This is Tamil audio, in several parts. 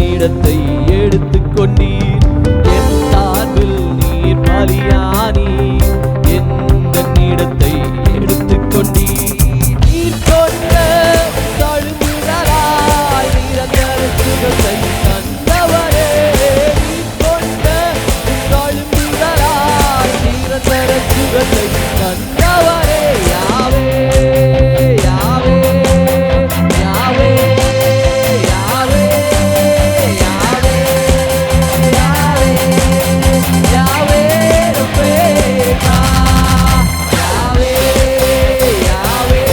நீடத்தை எடுத்துக்கொண்டீர். என் சார்பில் நீர் பலியானி எந்த நீடத்தை எடுத்துக்கொண்டீர். நீர் கொண்ட தழும்புகளாய் நிரந்தர சுகத்தை தந்தவரே. நீர் கொண்ட தழும்புகளாய் நிரந்தர சுகத்தை தந்தவரே. யாவே யாவே யாவே யாவே யாவே யாவே யாவே ரப்பேகா. யாவே யாவே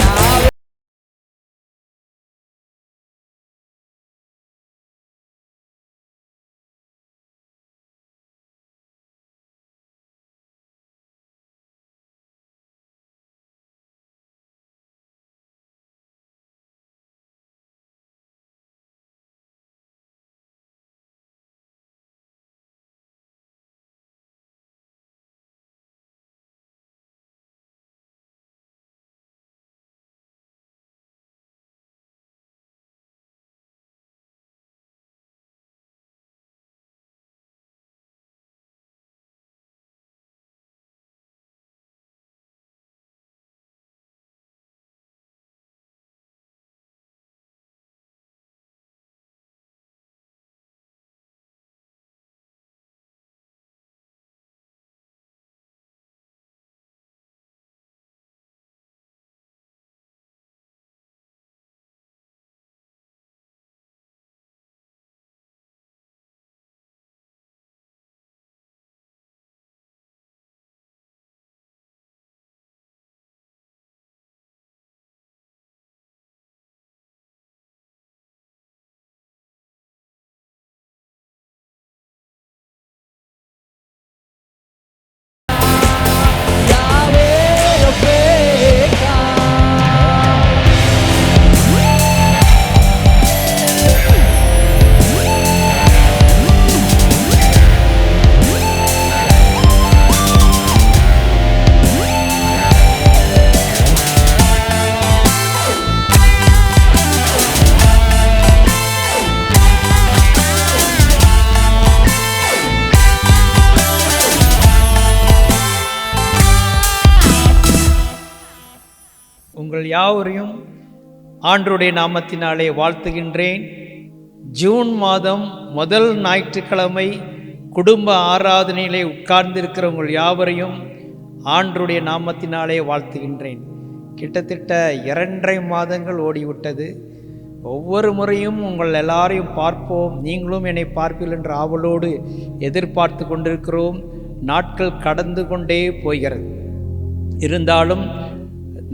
யாவே. உங்கள் யாவரையும் ஆண்டவருடைய நாமத்தினாலே வாழ்த்துகின்றேன். ஜூன் மாதம் முதல் ஞாயிற்றுக்கிழமை குடும்ப ஆராதனையிலே உட்கார்ந்திருக்கிற உங்கள் யாவரையும் ஆண்டவருடைய நாமத்தினாலே வாழ்த்துகின்றேன். கிட்டத்தட்ட 2.5 மாதங்கள் ஓடிவிட்டது. ஒவ்வொரு முறையும் உங்கள் எல்லாரையும் பார்ப்போம், நீங்களும் என்னை பார்ப்பீர்கள் என்ற ஆவலோடு எதிர்பார்த்து கொண்டிருக்கிறோம். நாட்கள் கடந்து கொண்டே போகிறது. இருந்தாலும்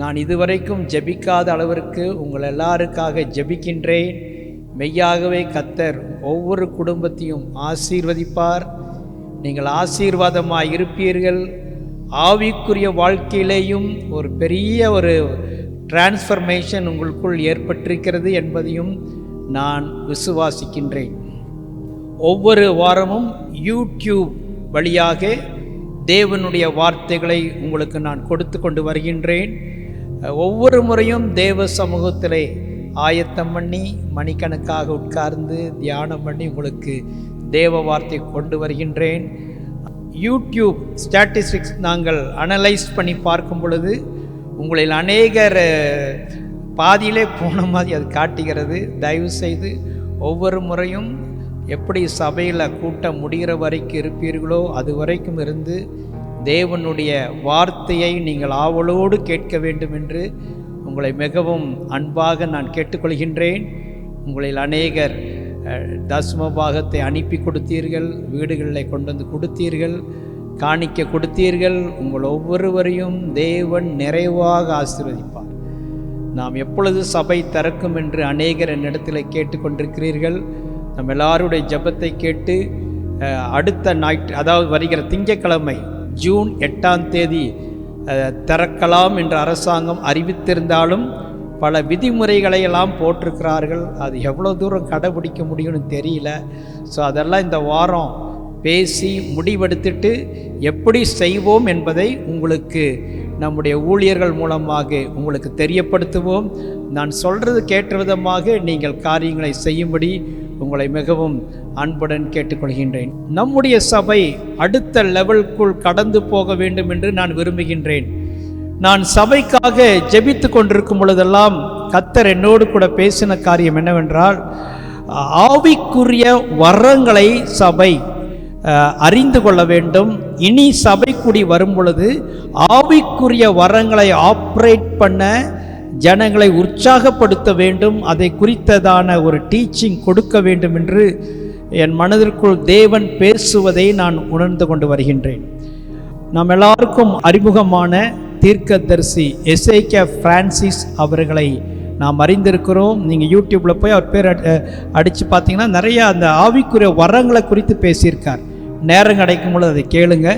நான் இதுவரைக்கும் ஜெபிக்காத அளவிற்கு உங்கள் எல்லாருக்காக ஜெபிக்கின்றேன். மெய்யாகவே கர்த்தர் ஒவ்வொரு குடும்பத்தையும் ஆசீர்வதிப்பார். நீங்கள் ஆசீர்வாதமாக இருப்பீர்கள். ஆவிக்குரிய வாழ்க்கையிலேயும் ஒரு பெரிய டிரான்ஸ்ஃபர்மேஷன் உங்களுக்குள் ஏற்பட்டிருக்கிறது என்பதையும் நான் விசுவாசிக்கின்றேன். ஒவ்வொரு வாரமும் யூடியூப் வழியாக தேவனுடைய வார்த்தைகளை உங்களுக்கு நான் கொடுத்து கொண்டு வருகின்றேன். ஒவ்வொரு முறையும் தேவ சமூகத்திலே ஆயத்தம் பண்ணி மணிக்கணக்காக உட்கார்ந்து தியானம் பண்ணி உங்களுக்கு தேவ வார்த்தை கொண்டு வருகின்றேன். யூடியூப் ஸ்டாட்டிஸ்டிக்ஸ் நாங்கள் அனலைஸ் பண்ணி பார்க்கும் பொழுது உங்களில் அநேகர் பாதியிலே போன மாதிரி அது காட்டுகிறது. தயவு செய்து ஒவ்வொரு முறையும் எப்படி சபையில் கூட்டம் முடிகிற வரைக்கும் இருப்பீர்களோ அது வரைக்கும் இருந்து தேவனுடைய வார்த்தையை நீங்கள் ஆவலோடு கேட்க வேண்டும் என்று உங்களை மிகவும் அன்பாக நான் கேட்டுக்கொள்கின்றேன். உங்களில் அநேகர் தசம பாகத்தை அனுப்பி கொடுத்தீர்கள், வீடுகளில் கொண்டு வந்து கொடுத்தீர்கள், காணிக்க கொடுத்தீர்கள். உங்கள் ஒவ்வொருவரையும் தேவன் நிறைவாக ஆசீர்வதிப்பார். நாம் எப்பொழுது சபை திறக்கும் என்று அநேகர் என்னிடத்தில் கேட்டுக்கொண்டிருக்கிறீர்கள். நம்ம எல்லாருடைய ஜெபத்தை கேட்டு அடுத்த ஞாயிற்று, அதாவது வருகிற திங்கட்கிழமை ஜூன் 8ஆம் தேதி திறக்கலாம் என்று அரசாங்கம் அறிவித்திருந்தாலும் பல விதிமுறைகளை எல்லாம் போட்டிருக்கிறார்கள். அது எவ்வளோ தூரம் கடைபிடிக்க முடியும்னு தெரியல. ஸோ அதெல்லாம் இந்த வாரம் பேசி முடிவெடுத்துட்டு எப்படி செய்வோம் என்பதை உங்களுக்கு நம்முடைய ஊழியர்கள் மூலமாக உங்களுக்கு தெரியப்படுத்துவோம். நான் சொல்கிறது கேட்ட விதமாக நீங்கள் காரியங்களை செய்யும்படி உங்களை மிகவும் அன்புடன் கேட்டுக்கொள்கின்றேன். நம்முடைய சபை அடுத்த லெவலுக்குள் கடந்து போக வேண்டும் என்று நான் விரும்புகின்றேன். நான் சபைக்காக ஜெபித்து கொண்டிருக்கும் பொழுதெல்லாம் கர்த்தர் என்னோடு கூட பேசின காரியம் என்னவென்றால், ஆவிக்குரிய வரங்களை சபை அறிந்து கொள்ள வேண்டும். இனி சபை கூடி வரும் பொழுது ஆவிக்குரிய வரங்களை ஆப்ரேட் பண்ண ஜனங்களை உற்சாகப்படுத்த வேண்டும். அதை குறித்ததான ஒரு டீச்சிங் கொடுக்க வேண்டும் என்று என் மனதிற்குள் தேவன் பேசுவதை நான் உணர்ந்து கொண்டு வருகின்றேன். நாம் எல்லாருக்கும் அறிமுகமான தீர்க்கதரிசி எசேக்கியா பிரான்சிஸ் அவர்களை நாம் அறிந்திருக்கிறோம். நீங்கள் யூடியூப்பில் போய் அவர் பேர் அடித்து பார்த்தீங்கன்னா நிறைய அந்த ஆவிக்குரிய வரங்களை குறித்து பேசியிருக்கார். நேரம் கிடைக்கும் பொழுது அதை கேளுங்க.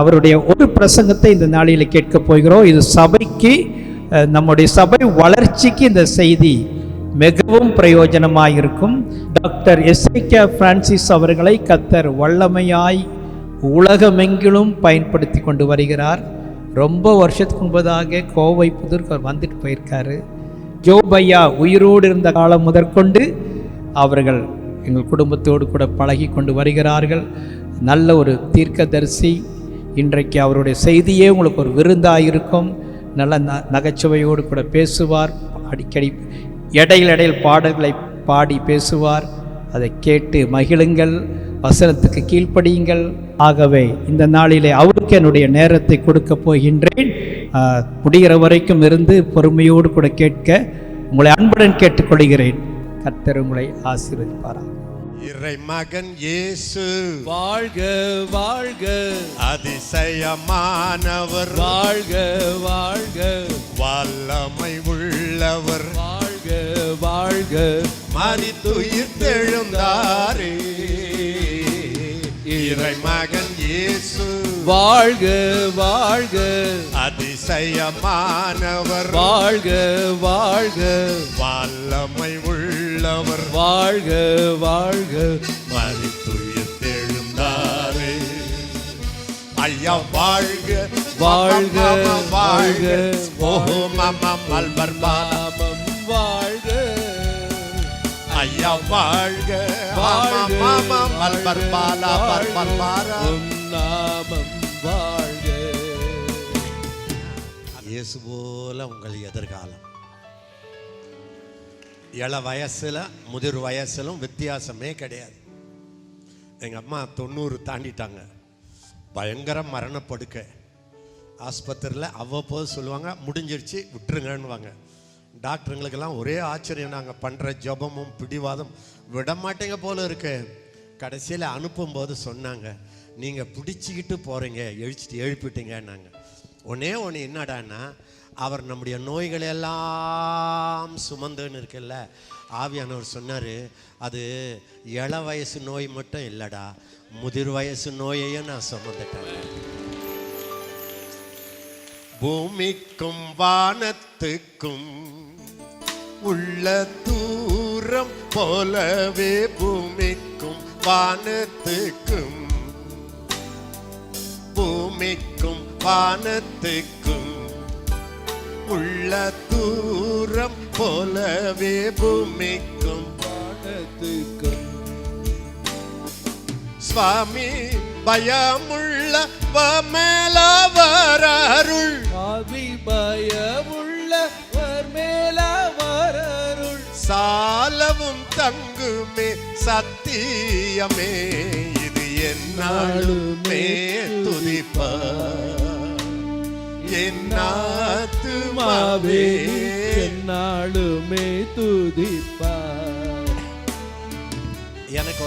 அவருடைய ஒரு பிரசங்கத்தை இந்த நாளில் கேட்க போகிறோம். இது சபைக்கு, நம்முடைய சபை வளர்ச்சிக்கு இந்த செய்தி மிகவும் பிரயோஜனமாக இருக்கும். டாக்டர் எசேக்கியா பிரான்சிஸ் அவர்களை கர்த்தர் வல்லமையாய் உலகமெங்கிலும் பயன்படுத்தி கொண்டு வருகிறார். ரொம்ப வருஷத்துக்கு முன்பதாக கோவை புதூருக்கு அவர் வந்துட்டு போயிருக்காரு. ஜோபையா உயிரோடு இருந்த காலம் முதற்கொண்டு அவர்கள் எங்கள் குடும்பத்தோடு கூட பழகி கொண்டு வருகிறார்கள். நல்ல ஒரு தீர்க்கதரிசி. இன்றைக்கு அவருடைய செய்தியே உங்களுக்கு ஒரு விருந்தாக இருக்கும். நல்ல நகைச்சுவையோடு கூட பேசுவார். அடிக்கடி இடையில் பாடல்களை பாடி பேசுவார். அதை கேட்டு மகிழுங்கள், வசனத்துக்கு கீழ்ப்படியுங்கள். ஆகவே இந்த நாளிலே அவருக்கு என்னுடைய நேரத்தை கொடுக்க போகின்றேன். முடிகிற வரைக்கும் இருந்து பொறுமையோடு கூட கேட்க உங்களை அன்புடன் கேட்டுக்கொள்கிறேன். கர்த்தர் உங்களை ஆசீர்வதிப்பாராக. இறை மகன் இயேசு வாழ்க வாழ்க, அதிசயமானவர் வாழ்க வாழ்க, வல்லமை உள்ளவர் வாழ்க வாழ்க, மரித்துயிர் தெழுந்தாரே. இறை மகன் இயேசு வாழ்க வாழ்க, அதிசயமானவர் வாழ்க வாழ்க, வல்லமை உள்ளவர் வாழ்க வாழ்க, மரித்துயிர் தெழுந்தாரே. ஐயா வாழ்க வாழ்க வாழ்க, ஓஹோ மாமா மல்பர் நாமம் வாழ்க, ஐயா வாழ்க வாழ்க மாமா மல்பர் பாலா பர்பர் பாரா. உம் நாமம் வாழ்க. இயேசு போல உங்கள் எதிர்காலம். இள வயசுல முதிர் வயசுலும் வித்தியாசமே கிடையாது. எங்க அம்மா 90 தாண்டிட்டாங்க. பயங்கர மரணப்படுக்கை. ஆஸ்பத்திரியில் அவ்வப்போது சொல்லுவாங்க, முடிஞ்சிருச்சு விட்டுருங்கன்னுவாங்க. டாக்டருங்களுக்கெல்லாம் ஒரே ஆச்சரியம், நாங்கள் பண்ணுற ஜபமும் பிடிவாதம் விடமாட்டேங்க போல இருக்கு. கடைசியில் அனுப்பும்போது சொன்னாங்க, நீங்கள் பிடிச்சிக்கிட்டு போகிறீங்க, எழுப்பிட்டீங்கன்னாங்க. ஒன்னே ஒன்று என்னடான்னா, அவர் நம்முடைய நோய்களெல்லாம் சுமந்துன்னு இருக்குல்ல, ஆவியானவர் சொன்னார், அது இள வயசு நோய் மட்டும் இல்லைடா, முதிர் வயசு நோயையும் நான் சுமந்துட்டேன். பூமிக்கும் வானத்துக்கும் உள்ள தூரம் போலவே, பூமிக்கும் வானத்துக்கும், பூமிக்கும் வானத்துக்கும் உள்ள தூரம் போலவே, பூமிக்கும் வானத்துக்கும். சுவாமி பயமுள்ள மேலவர் அருள், ஆவி பயமுள்ளவர் மேலவர் அருள், சாலவும் தங்குமே சத்தியமே, இது என்னாலுமே துதிப்பார் என் ஆத்துமாவே, என்னாலுமே துதிப்பார். எனக்கு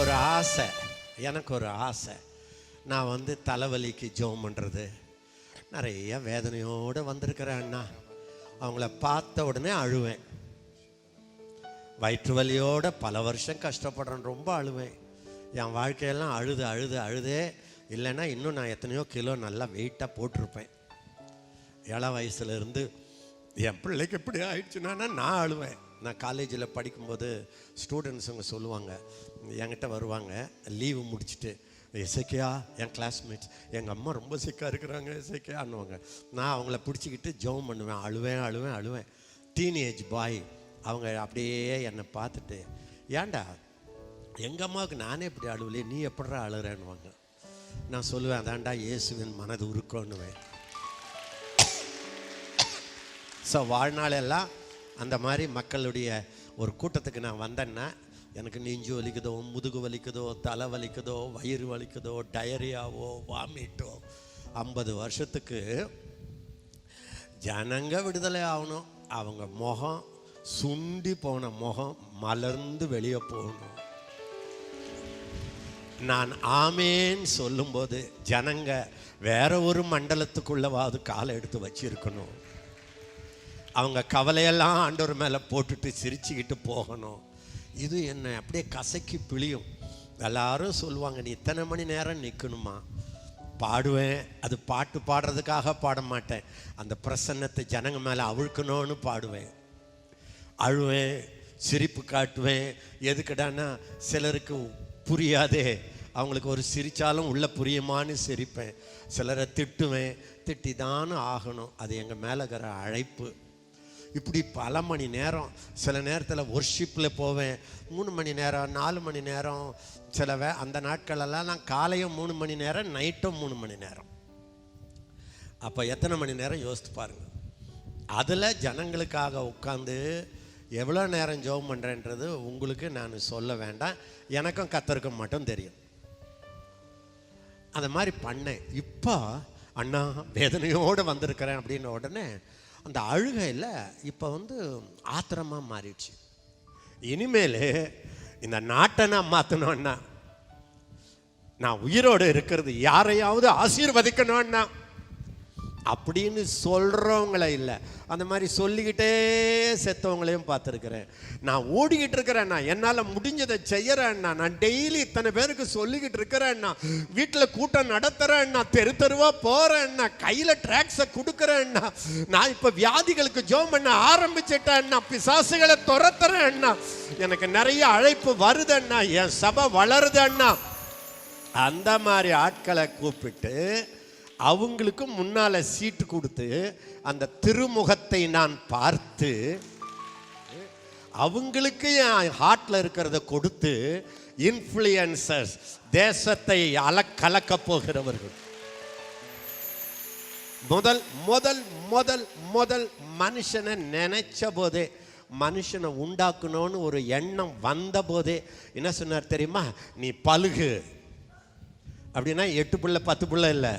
ஒரு ஆசை, நான் தலைவலிக்கு ஜெபம் பண்ணுறது. நிறைய வேதனையோடு வந்திருக்கிறேன் அண்ணா. அவங்கள பார்த்த உடனே அழுவேன். வயிற்று வலியோட பல வருஷம் கஷ்டப்படுறேன், ரொம்ப அழுவேன். என் வாழ்க்கையெல்லாம் அழுதே இல்லைன்னா இன்னும் நான் எத்தனையோ கிலோ நல்லா வெயிட்டாக போட்டிருப்பேன். இள வயசுலேருந்து என் பிள்ளைக்கு எப்படி ஆயிடுச்சுன்னா நான் அழுவேன். நான் காலேஜில் படிக்கும்போது ஸ்டூடெண்ட்ஸுங்க சொல்லுவாங்க, என்கிட்ட வருவாங்க லீவு முடிச்சுட்டு, எசேக்கியா என் கிளாஸ்மேட்ஸ், எங்கள் அம்மா ரொம்ப சிக்காக இருக்கிறாங்க எசேக்கியான்னுவாங்க. நான் அவங்கள பிடிச்சிக்கிட்டு ஜெபம் பண்ணுவேன், அழுவேன். டீனேஜ் பாய் அவங்க அப்படியே என்னை பார்த்துட்டு, ஏன்டா எங்கள் அம்மாவுக்கு நானே இப்படி அழுவலையே, நீ எப்படா அழுறேன்னுவாங்க. நான் சொல்லுவேன், அதான்டா இயேசுவின் மனது உருக்கோன்னுவேன். ஸோ வாழ்நாளெல்லாம் அந்த மாதிரி மக்களுடைய ஒரு கூட்டத்துக்கு நான் வந்தேன்னா எனக்கு நெஞ்சு வலிக்குதோ, முதுகு வலிக்குதோ, தலை வலிக்குதோ, வயிறு வலிக்குதோ, டயரியாவோ, வாமிட்டோ, 50 வருஷத்துக்கு ஜனங்க விடுதலை ஆகணும். அவங்க முகம் சுண்டி போன முகம் மலர்ந்து வெளியே போகணும். நான் ஆமேன்னு சொல்லும்போது ஜனங்க வேற ஒரு மண்டலத்துக்குள்ளவாது காலை எடுத்து வச்சிருக்கணும். அவங்க கவலையெல்லாம் ஆண்டவர் மேலே போட்டுட்டு சிரிச்சுக்கிட்டு போகணும். இது என்ன அப்படியே கசக்கி பிழியும். எல்லாரும் சொல்லுவாங்க, நீ இத்தனை மணி நேரம் நிற்கணுமா? பாடுவேன். அது பாட்டு பாடுறதுக்காக பாட மாட்டேன், அந்த பிரசன்னத்தை ஜனங்க மேலே அவிழ்க்கணும்னு பாடுவேன். அழுவேன், சிரிப்பு காட்டுவேன். எதுக்குடான்னா சிலருக்கு புரியாதே, அவங்களுக்கு ஒரு சிரித்தாலும் உள்ள புரியுமான்னு சிரிப்பேன். சிலரை திட்டுவேன், திட்டி தானே ஆகணும், அது எங்கள் மேலே இருக்கிற அழைப்பு. இப்படி பல மணி நேரம், சில நேரத்தில் ஒர்ஷிப்பில் போவேன் 3 மணி நேரம் 4 மணி நேரம். அந்த நாட்களெல்லாம் நான் காலையும் 3 மணி நேரம், நைட்டும் 3 மணி நேரம். அப்போ எத்தனை மணி நேரம் யோசித்து பாருங்கள். அதில் ஜனங்களுக்காக உட்காந்து எவ்வளோ நேரம் ஜெபம் பண்ணுறேன்றது உங்களுக்கு நான் சொல்ல வேண்டாம், எனக்கும் கர்த்தருக்கும் மட்டும் தெரியும். அந்த மாதிரி பண்ணேன். இப்போ அண்ணா வேதனையோடு வந்திருக்கிறேன் அப்படின்ன உடனே அந்த அழுகையில் இப்போ ஆத்திரமாக மாறிடுச்சு. இனிமேல் இந்த நாட்டை நான் மாற்றணும்னா, நான் உயிரோடு இருக்கிறது யாரையாவது ஆசீர்வதிக்கணும்னா அப்படின்னு சொல்கிறவங்கள இல்லை, அந்த மாதிரி சொல்லிக்கிட்டே செத்தவங்களையும் பார்த்துருக்கிறேன். நான் ஓடிக்கிட்டு இருக்கிறேன்னா, என்னால் முடிஞ்சதை செய்கிறேன்னா, நான் டெய்லி இத்தனை பேருக்கு சொல்லிக்கிட்டு இருக்கிறேன்னா, வீட்டில் கூட்டம் நடத்துகிறேன்னா, தெரு தெருவாக போகிறேன்னா, கையில் ட்ராக்ஸை கொடுக்குறேன்னா, நான் இப்போ வியாதிகளுக்கு ஜெபம் பண்ண ஆரம்பிச்சிட்டேன்னா, பிசாசுகளை துரத்துறேன்னா, எனக்கு நிறைய அழைப்பு வருதுன்னா, என் சபை வளருதுன்னா, அந்த மாதிரி ஆட்களை கூப்பிட்டு அவங்களுக்கு முன்னால் சீட்டு கொடுத்து அந்த திருமுகத்தை நான் பார்த்து அவங்களுக்கு என் ஹார்ட்டில் இருக்கிறத கொடுத்து இன்ஃப்ளூயன்சர்ஸ், தேசத்தை கலக்க போகிறவர்கள். முதல் முதல் முதல் முதல் மனுஷனை நினைச்ச போதே, மனுஷனை உண்டாக்கணும்னு ஒரு எண்ணம் வந்த போதே என்ன சொன்னார் தெரியுமா? நீ பழுகு. அப்படின்னா 8 பிள்ளை 10 பிள்ளை இல்லை,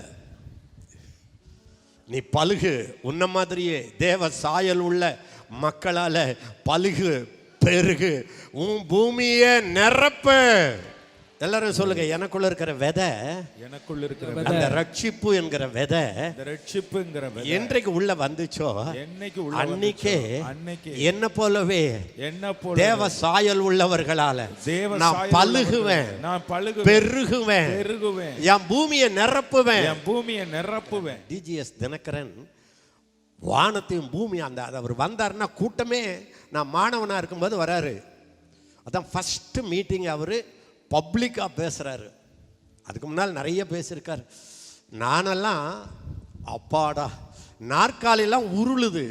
நீ பழுகு. உன்ன மாதிரியே தேவ சாயல் உள்ள மக்களால பழுகு, பெருகு, உன் பூமியை நிரப்பு. எல்லாரும் சொல்லுங்க, எனக்குள்ள இருக்கிற விதை, எனக்குள்ள இருக்கிற அந்த ரட்சிப்பு என்கிற விதை, ரட்சிப்புங்கிற விதை என்றைக்கு உள்ள வந்துச்சோ அன்னைக்கே என்ன போலவே தேவ சாயல் உள்ளவர்களால நான் பழுகுவேன், பெருகுவேன், என் பூமியை நிரப்புவேன். டிஜிஎஸ் தினகரன் வானத்தையும் பூமி அந்த அவர் வந்தாருன்னா கூட்டமே, நான் மாணவனா இருக்கும்போது வராரு. அதான் ஃபர்ஸ்ட் மீட்டிங் அவரு பப்ளிக்காக பேசுகிறாரு. அதுக்கு முன்னால் நிறைய பேசியிருக்காரு. நானெல்லாம் அப்பாடா, நாற்காலியெல்லாம் உருளுது,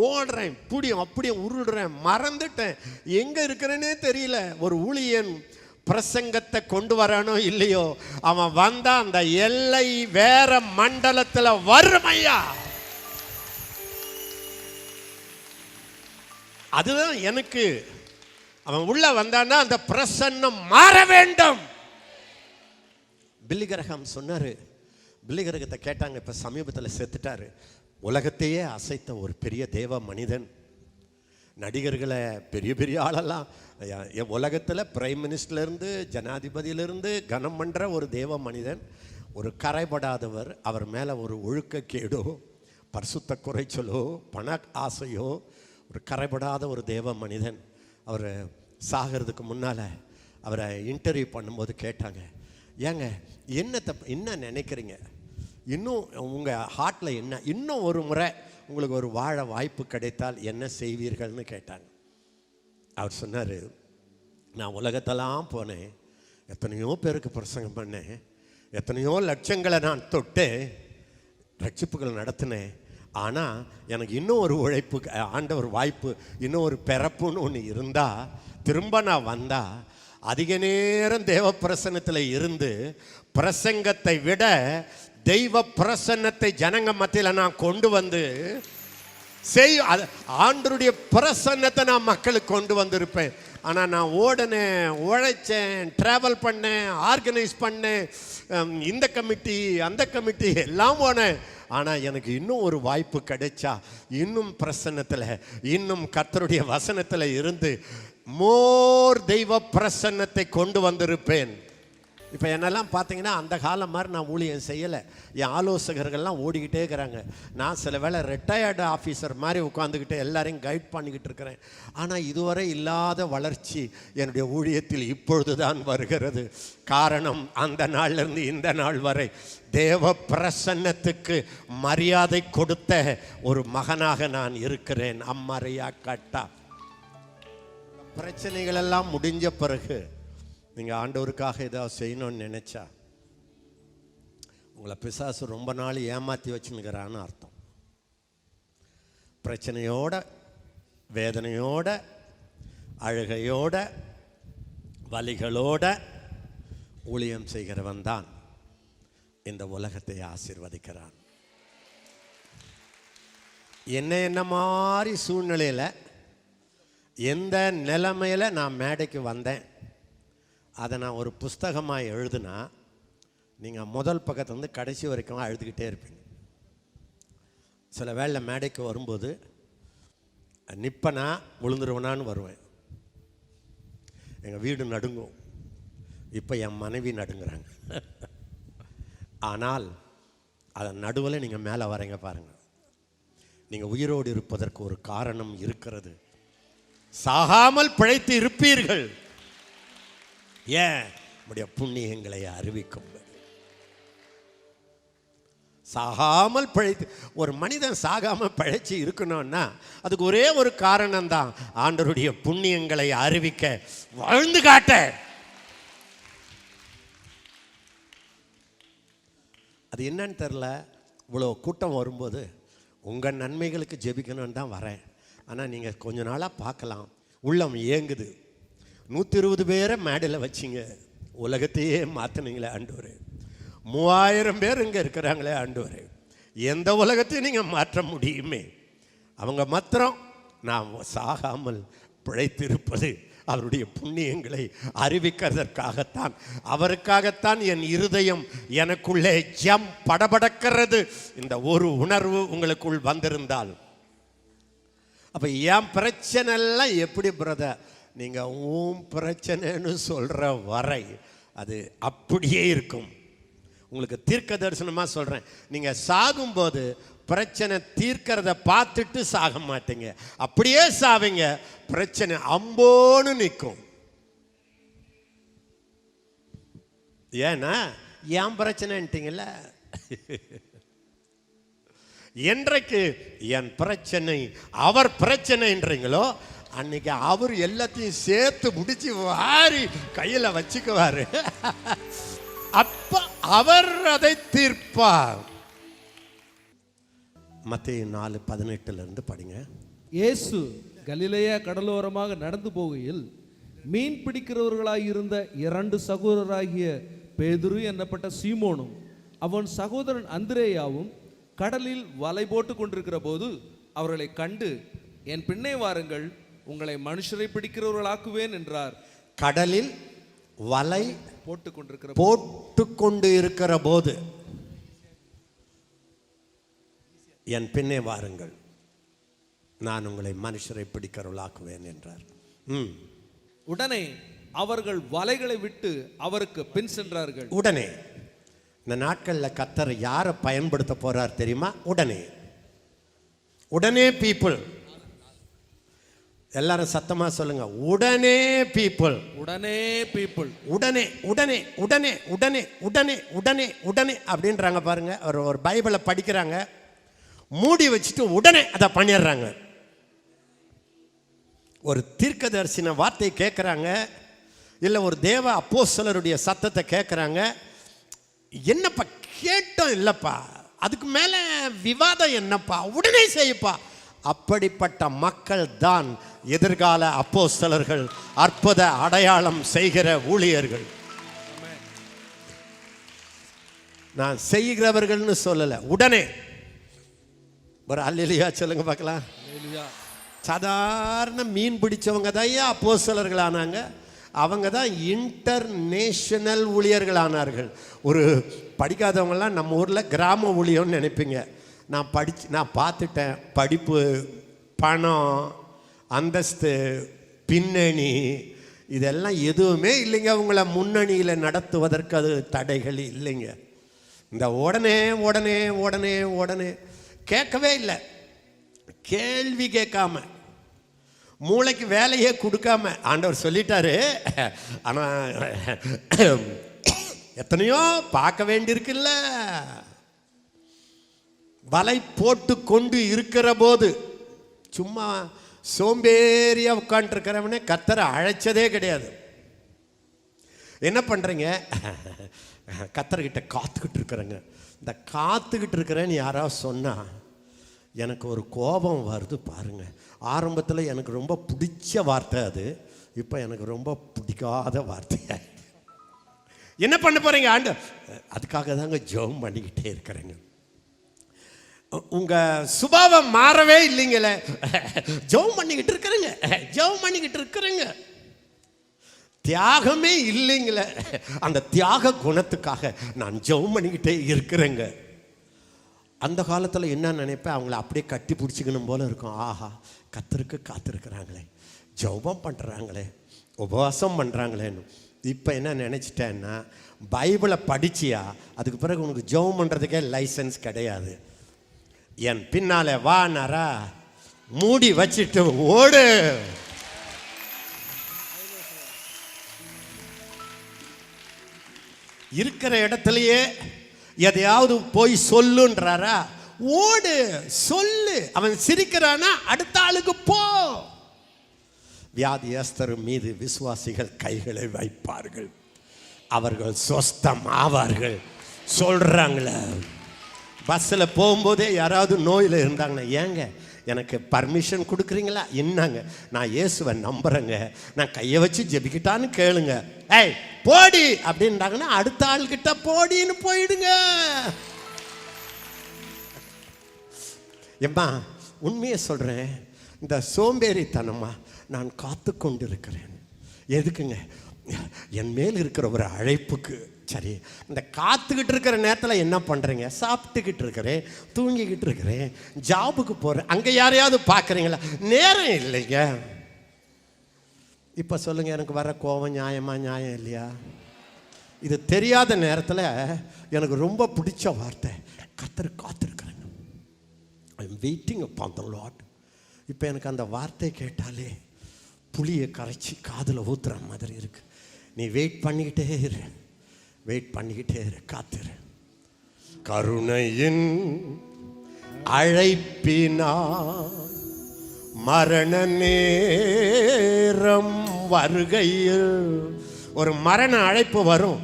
ஓடுறேன், இப்படியும் அப்படியும் உருளுறேன், மறந்துட்டேன், எங்கே இருக்கிறேன்னே தெரியல. ஒரு ஊழியன் பிரசங்கத்தை கொண்டு வரானோ இல்லையோ, அவன் வந்தா அந்த எல்லை வேற மண்டலத்தில் வறுமையா. அதுதான் எனக்கு, அவன் உள்ள வந்தான்னா அந்த பிரசன்னம் மாற வேண்டும். பில்லி கிரஹாம் சொன்னாரு. பில்லி கிரகத்தை கேட்டாங்க, இப்ப சமீபத்தில் செத்துட்டாரு. உலகத்தையே அசைத்த ஒரு பெரிய தேவ மனிதன். நடிகர்களை பெரிய பெரிய ஆளெல்லாம் உலகத்தில் பிரைம் மினிஸ்டர்லேருந்து ஜனாதிபதியிலிருந்து கனம் பண்ணுற ஒரு தேவ மனிதன், ஒரு கரைபடாதவர். அவர் மேலே ஒரு ஒழுக்கக்கேடோ, பரிசுத்த குறைச்சலோ, பண ஆசையோ, ஒரு கரைபடாத ஒரு தேவ மனிதன். அவர் சாகிறதுக்கு முன்னால் அவரை இன்டர்வியூ பண்ணும்போது கேட்டாங்க, ஏங்க என்ன நினைக்கிறீங்க, இன்னும் உங்கள் ஹார்ட்டில் என்ன, இன்னும் ஒரு முறை உங்களுக்கு ஒரு வாழ வாய்ப்பு கிடைத்தால் என்ன செய்வீர்கள்னு கேட்டாங்க. அவர் சொன்னார், நான் உலகத்தெல்லாம் போனேன், எத்தனையோ பேருக்கு பிரசங்கம் பண்ணேன், எத்தனையோ லட்சங்களை நான் தொட்டேன், ரட்சிப்புகள் நடத்தினேன். ஆனால் எனக்கு இன்னும் ஒரு உழைப்பு, ஆண்டவர் வாய்ப்பு, இன்னும் ஒரு பிறப்புன்னு ஒன்று இருந்தால், திரும்ப நான் வந்தால் அதிக நேரம் தேவ பிரசன்னத்தில் இருந்து பிரசங்கத்தை விட தெய்வ பிரசன்னத்தை ஜனங்க மத்தியில் நான் கொண்டு வந்து ஆண்டருடைய பிரசன்னத்தை நான் மக்களுக்கு கொண்டு வந்திருப்பேன். ஆனால் நான் ஓடினேன், உழைச்சேன், ட்ராவல் பண்ணேன், ஆர்கனைஸ் பண்ணேன், இந்த கமிட்டி அந்த கமிட்டி எல்லாம் போனேன். ஆனால் எனக்கு இன்னும் ஒரு வாய்ப்பு கிடைச்சா இன்னும் பிரசன்னத்தில், இன்னும் கர்த்தருடைய வசனத்தில் இருந்து மோர் தெய்வ பிரசன்னத்தை கொண்டு வந்திருப்பேன். இப்போ என்னெல்லாம் பார்த்தீங்கன்னா அந்த காலம் மாதிரி நான் ஊழியம் செய்யலை. என் ஆலோசகர்கள்லாம் ஓடிக்கிட்டே இருக்கிறாங்க. நான் சில வேளை ரிட்டையர்டு ஆஃபீஸர் மாதிரி உட்காந்துக்கிட்டு எல்லாரையும் கைட் பண்ணிக்கிட்டு இருக்கிறேன். ஆனால் இதுவரை இல்லாத வளர்ச்சி என்னுடைய ஊழியத்தில் இப்பொழுது தான் வருகிறது. காரணம், அந்த நாள்லேருந்து இந்த நாள் வரை தேவ பிரசன்னத்துக்கு மரியாதை கொடுத்த ஒரு மகனாக நான் இருக்கிறேன். அம்மறையா கட்டா. பிரச்சனைகள் எல்லாம் முடிஞ்ச பிறகு நீங்கள் ஆண்டவருக்காக ஏதாவது செய்யணும்னு நினச்சா உங்களை பிசாசு ரொம்ப நாள் ஏமாற்றி வச்சுன்னுக்கிறான்னு அர்த்தம். பிரச்சனையோட, வேதனையோட, அழுகையோட, வலிகளோட ஊழியம் செய்கிறவன் தான் இந்த உலகத்தை ஆசீர்வதிக்கிறான். என்ன மாதிரி சூழ்நிலையில், எந்த நிலைமையில் நான் மேடைக்கு வந்தேன், அதை நான் ஒரு புஸ்தகமாக எழுதுனா நீங்கள் முதல் பக்கத்துலேருந்து கடைசி வரைக்கும் அழுதுகிட்டே இருப்பீங்க. சில வேளை மேடைக்கு வரும்போது நிப்பனா விழுந்துருவனான்னு வருவேன். எங்கள் வீடு நடுங்கும். இப்போ என் மனைவி நடுங்கிறாங்க. ஆனால் அதன் நடுவில் நீங்கள் மேலே வரீங்க பாருங்கள். நீங்கள் உயிரோடு இருப்பதற்கு ஒரு காரணம் இருக்கிறது. சாகாமல் பிழைத்து இருப்பீர்கள். ஏன்? நம்முடைய புண்ணியங்களை அறிவிக்கும். சாகாமல் பிழைத்து, ஒரு மனிதன் சாகாமல் பிழைச்சி இருக்கணும்னா அதுக்கு ஒரே ஒரு காரணம் தான், ஆண்டவருடைய புண்ணியங்களை அறிவிக்க, வாழ்ந்து காட்ட. அது என்னன்னு தெரில. இவ்வளோ கூட்டம் வரும்போது உங்கள் நன்மைகளுக்கு ஜெபிக்கணும்னு தான் வரேன். ஆனால் நீங்கள் கொஞ்ச நாளாக பார்க்கலாம், உள்ளம் ஏங்குது. 120 பேரை மேடையில் வச்சிங்க, உலகத்தையே மாற்றினீங்களே ஆண்டவரே. 3000 பேர் இங்கே இருக்கிறாங்களே ஆண்டவரே. எந்த உலகத்தையும் நீங்கள் மாற்ற முடியுமே. அவங்க மாத்திரம் நாம் சாகாமல் பிழைத்திருப்பது அவருடைய புண்ணியங்களை அறிவிக்கிறதற்காகத்தான். அவருக்காகத்தான் என் இருதயம் எனக்குள்ளே படபடக்கிறது. இந்த ஒரு உணர்வு உங்களுக்குள் வந்திருந்தால், அப்போ என் பிரச்சனை எல்லாம் எப்படி பிரதர், நீங்கள் உன் பிரச்சனைன்னு சொல்கிற வரை அது அப்படியே இருக்கும். உங்களுக்கு தீர்க்க தரிசனமாக சொல்கிறேன், நீங்கள் சாகும்போது பிரச்சனை தீர்க்கிறத பார்த்துட்டு சாக மாட்டீங்க, அப்படியே சாவீங்க. பிரச்சனை அம்போன்னு நிற்கும். ஏன்னா என் பிரச்சனைன்ட்டீங்கல்ல. என்றைக்கு என் பிரச்சனை அவர் பிரச்சனைன்றீங்களோ அன்னைக்கு அவர் எல்லாத்தையும் சேர்த்து முடிச்சு வாரி கையில வச்சுக்குவாரு. அப்ப அவர் அதை தீர்ப்பார். மத்தேயு 4:18 படிங்க. இயேசு கலிலேயா கடலோரமாக நடந்து போகையில் மீன் பிடிக்கிறவர்களாயிருந்த 2 சகோதரராகிய பேதுரு என்னப்பட்ட சீமோனும் அவன் சகோதரன் அந்திரேயாவும் கடலில் வலை போட்டு கொண்டிருக்கிற போது அவர்களை கண்டு, என் பின்னே வாருங்கள், உங்களை மனுஷரை பிடிக்கிறவர்களாக்குவேன் என்றார். கடலில் வலை போட்டு கொண்டு இருக்கிற போது என் பின்னே வாருங்கள், நான் உங்களை மனுஷரை பிடிக்கிறவர்களாக்குவேன் என்றார். உடனே அவர்கள் வலைகளை விட்டு அவருக்கு பின் சென்றார்கள். உடனே இந்த நாட்களில் கர்த்தர் யாரை பயன்படுத்த போறார் தெரியுமா? உடனே பீப்புள். எல்லாரும் சத்தமா சொல்லுங்க, உடனே பீப்புள். உடனே பீப்புள். உடனே உடனே உடனே உடனே உடனே உடனே உடனே அப்படின்றாங்க பாருங்க. ஒரு பைபிளை படிக்கிறாங்க, மூடி வச்சுட்டு உடனே அதை பண்ணிடுறாங்க. ஒரு தீர்க்கதரிசன வார்த்தை கேட்குறாங்க, இல்லை ஒரு தேவ அப்போஸ்தலருடைய சத்தத்தை கேட்குறாங்க. என்னப்பா கேட்டோம் இல்லைப்பா, அதுக்கு மேலே விவாதம் என்னப்பா, உடனே செய்யப்பா அப்படிப்பட்ட மக்கள் தான் எதிர்கால அப்போஸ்தலர்கள், அற்புத அடையாளம் செய்கிற ஊழியர்கள். நான் செய்கிறவர்கள்னு சொல்லல, உடனே ஒரு அல்லேலூயா சொல்லுங்க பார்க்கலாம். சாதாரண மீன் பிடிச்சவங்க தான் அப்போஸ்தலர்கள் ஆனாங்க. அவங்க தான் இன்டர்நேஷனல் ஊழியர்கள் ஆனார்கள். ஒரு படிக்காதவங்கலாம் நம்ம ஊரில் கிராம ஊழியம்னு நினைப்பீங்க. நான் பார்த்துட்டேன். படிப்பு, பணம், அந்தஸ்து, பின்னணி இதெல்லாம் எதுவுமே இல்லைங்க. அவங்கள முன்னணியில் நடத்துவதற்கு அது தடைகள் இல்லைங்க. இந்த உடனே உடனே உடனே உடனே கேட்கவே இல்லை. கேள்வி கேட்காம, மூளைக்கு வேலையே கொடுக்காம ஆண்டவர் சொல்லிட்டாரு. ஆனால் எத்தனையோ பார்க்க வேண்டியிருக்குல்ல. வலை போட்டு கொண்டு இருக்கிற போது சும்மா சோம்பேறியா உட்காந்துருக்கிறவனே கர்த்தரை அழைச்சதே கிடையாது. என்ன பண்ணுறீங்க? கர்த்தர்கிட்ட காத்துக்கிட்டு இருக்கிறேங்க. இந்த காத்துக்கிட்டு இருக்கிறேன்னு யாராவது சொன்னால் எனக்கு ஒரு கோபம் வருது பாருங்க. ஆரம்பத்தில் எனக்கு ரொம்ப பிடிச்ச வார்த்தை அது, இப்போ எனக்கு ரொம்ப பிடிக்காத வார்த்தை. என்ன பண்ண போறீங்க? ஆண்டு அதுக்காக தாங்க ஜெபம் பண்ணிக்கிட்டே இருக்கிறேங்க. உங்க சுபாவம் மாறவே இல்லைங்களே. ஜெபம் பண்ணிக்கிட்டு இருக்கிறேங்க, ஜெபம் பண்ணிக்கிட்டு இருக்கிறேங்க. தியாகமே இல்லைங்களே. அந்த தியாக குணத்துக்காக நான் ஜெபம் பண்ணிக்கிட்டே இருக்கிறேங்க. அந்த காலத்தில் என்ன நினைப்பேன், அவங்கள அப்படியே கட்டி பிடிச்சிக்கணும் போல இருக்கும். ஆஹா, கர்த்தருக்கு காத்திருக்கிறாங்களே, ஜெபம் பண்ணுறாங்களே, உபவாசம் பண்ணுறாங்களேன்னு. இப்போ என்ன நினச்சிட்டேன்னா, பைபிளை படிச்சியா அதுக்கு பிறகு உனக்கு ஜெபம் பண்ணுறதுக்கே லைசன்ஸ் கிடையாது. என் பின்னாலே வா நரா, மூடி வச்சிட்டு ஓடு. இருக்கிற இடத்துலையே எதையாவது போய் சொல்லுன்றாரா? ஓடு, சொல்லு. அவன் சிரிக்கிறானா அடுத்த ஆளுக்கு போ. வியாதியஸ்தர் மீது விசுவாசிகள் கைகளை வைப்பார்கள், அவர்கள் சொஸ்தம் ஆவார்கள். சொல்றாங்களே, பஸ்ஸில் போகும்போதே யாராவது நோயில் இருந்தாங்கன்னா, ஏங்க எனக்கு பர்மிஷன் கொடுக்குறீங்களா? என்னங்க, நான் இயேசுவை நம்புறேங்க, நான் கையை வச்சு ஜெபிக்கிட்டான்னு கேளுங்க. ஏய் போடி அப்படின்றாங்கன்னா அடுத்த ஆள்கிட்ட போடின்னு போயிடுங்க. எம்மா உண்மையை சொல்கிறேன், இந்த சோம்பேறித்தனமா நான் காத்து கொண்டு இருக்கிறேன். எதுக்குங்க? என் மேல் இருக்கிற ஒரு அழைப்புக்கு. சரி, இந்த காத்துக்கிட்டு இருக்கிற நேரத்தில் என்ன பண்ணுறீங்க? சாப்பிட்டுக்கிட்டு இருக்கிறேன், தூங்கிக்கிட்டு இருக்கிறேன், ஜாபுக்கு போகிறேன், அங்கே யாரையாவது பார்க்குறீங்களா? நேரம் இல்லைங்க. இப்போ சொல்லுங்கள், எனக்கு வர கோபம் நியாயமா நியாயம் இல்லையா? இது தெரியாத நேரத்தில் எனக்கு ரொம்ப பிடிச்ச வார்த்தை, கர்த்தர் காத்திருக்கிறேங்க, I am waiting upon the lord. இப்போ எனக்கு அந்த வார்த்தை கேட்டாலே புளியை கரைச்சி காதில் ஊத்துற மாதிரி இருக்கு. நீ வெயிட் பண்ணிக்கிட்டே இரு, வெயிட் பண்ணிக்கிட்டே இரு, காத்திரு. கருணையின் அழைப்பினா மரண நேரம் வருகையில். ஒரு மரண அழைப்பு வரும்,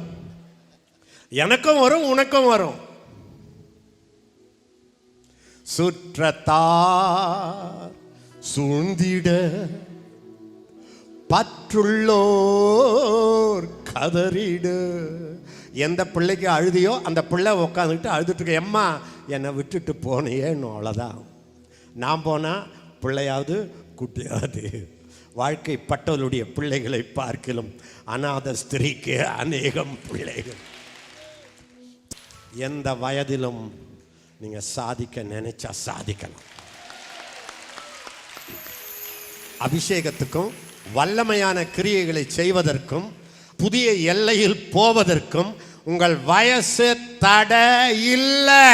எனக்கும் வரும், உனக்கும் வரும். சுற்றத்தார் சூழ்ந்திட பற்றுள்ளோர் கதறிடு. எந்த பிள்ளைக்கு அழுதியோ அந்த பிள்ளை உட்காந்துக்கிட்டு அழுதுட்டு இருக்க, எம்மா என்னை விட்டுட்டு போனேன்னு. அவ்வளோதான். நான் போனால் பிள்ளையாவது குட்டியாவது. வாழ்க்கைப்பட்டவளுடைய பிள்ளைகளை பார்க்கலும் அநாத ஸ்திரீக்கு அநேகம் பிள்ளைகள். எந்த வயதிலும் நீங்கள் சாதிக்க நினைச்சா சாதிக்கலாம். அபிஷேகத்துக்கும் வல்லமையான கிரியைகளை செய்வதற்கும் புதிய எல்லையில் போவதற்கும் உங்கள் வயசு தடை இல்லை.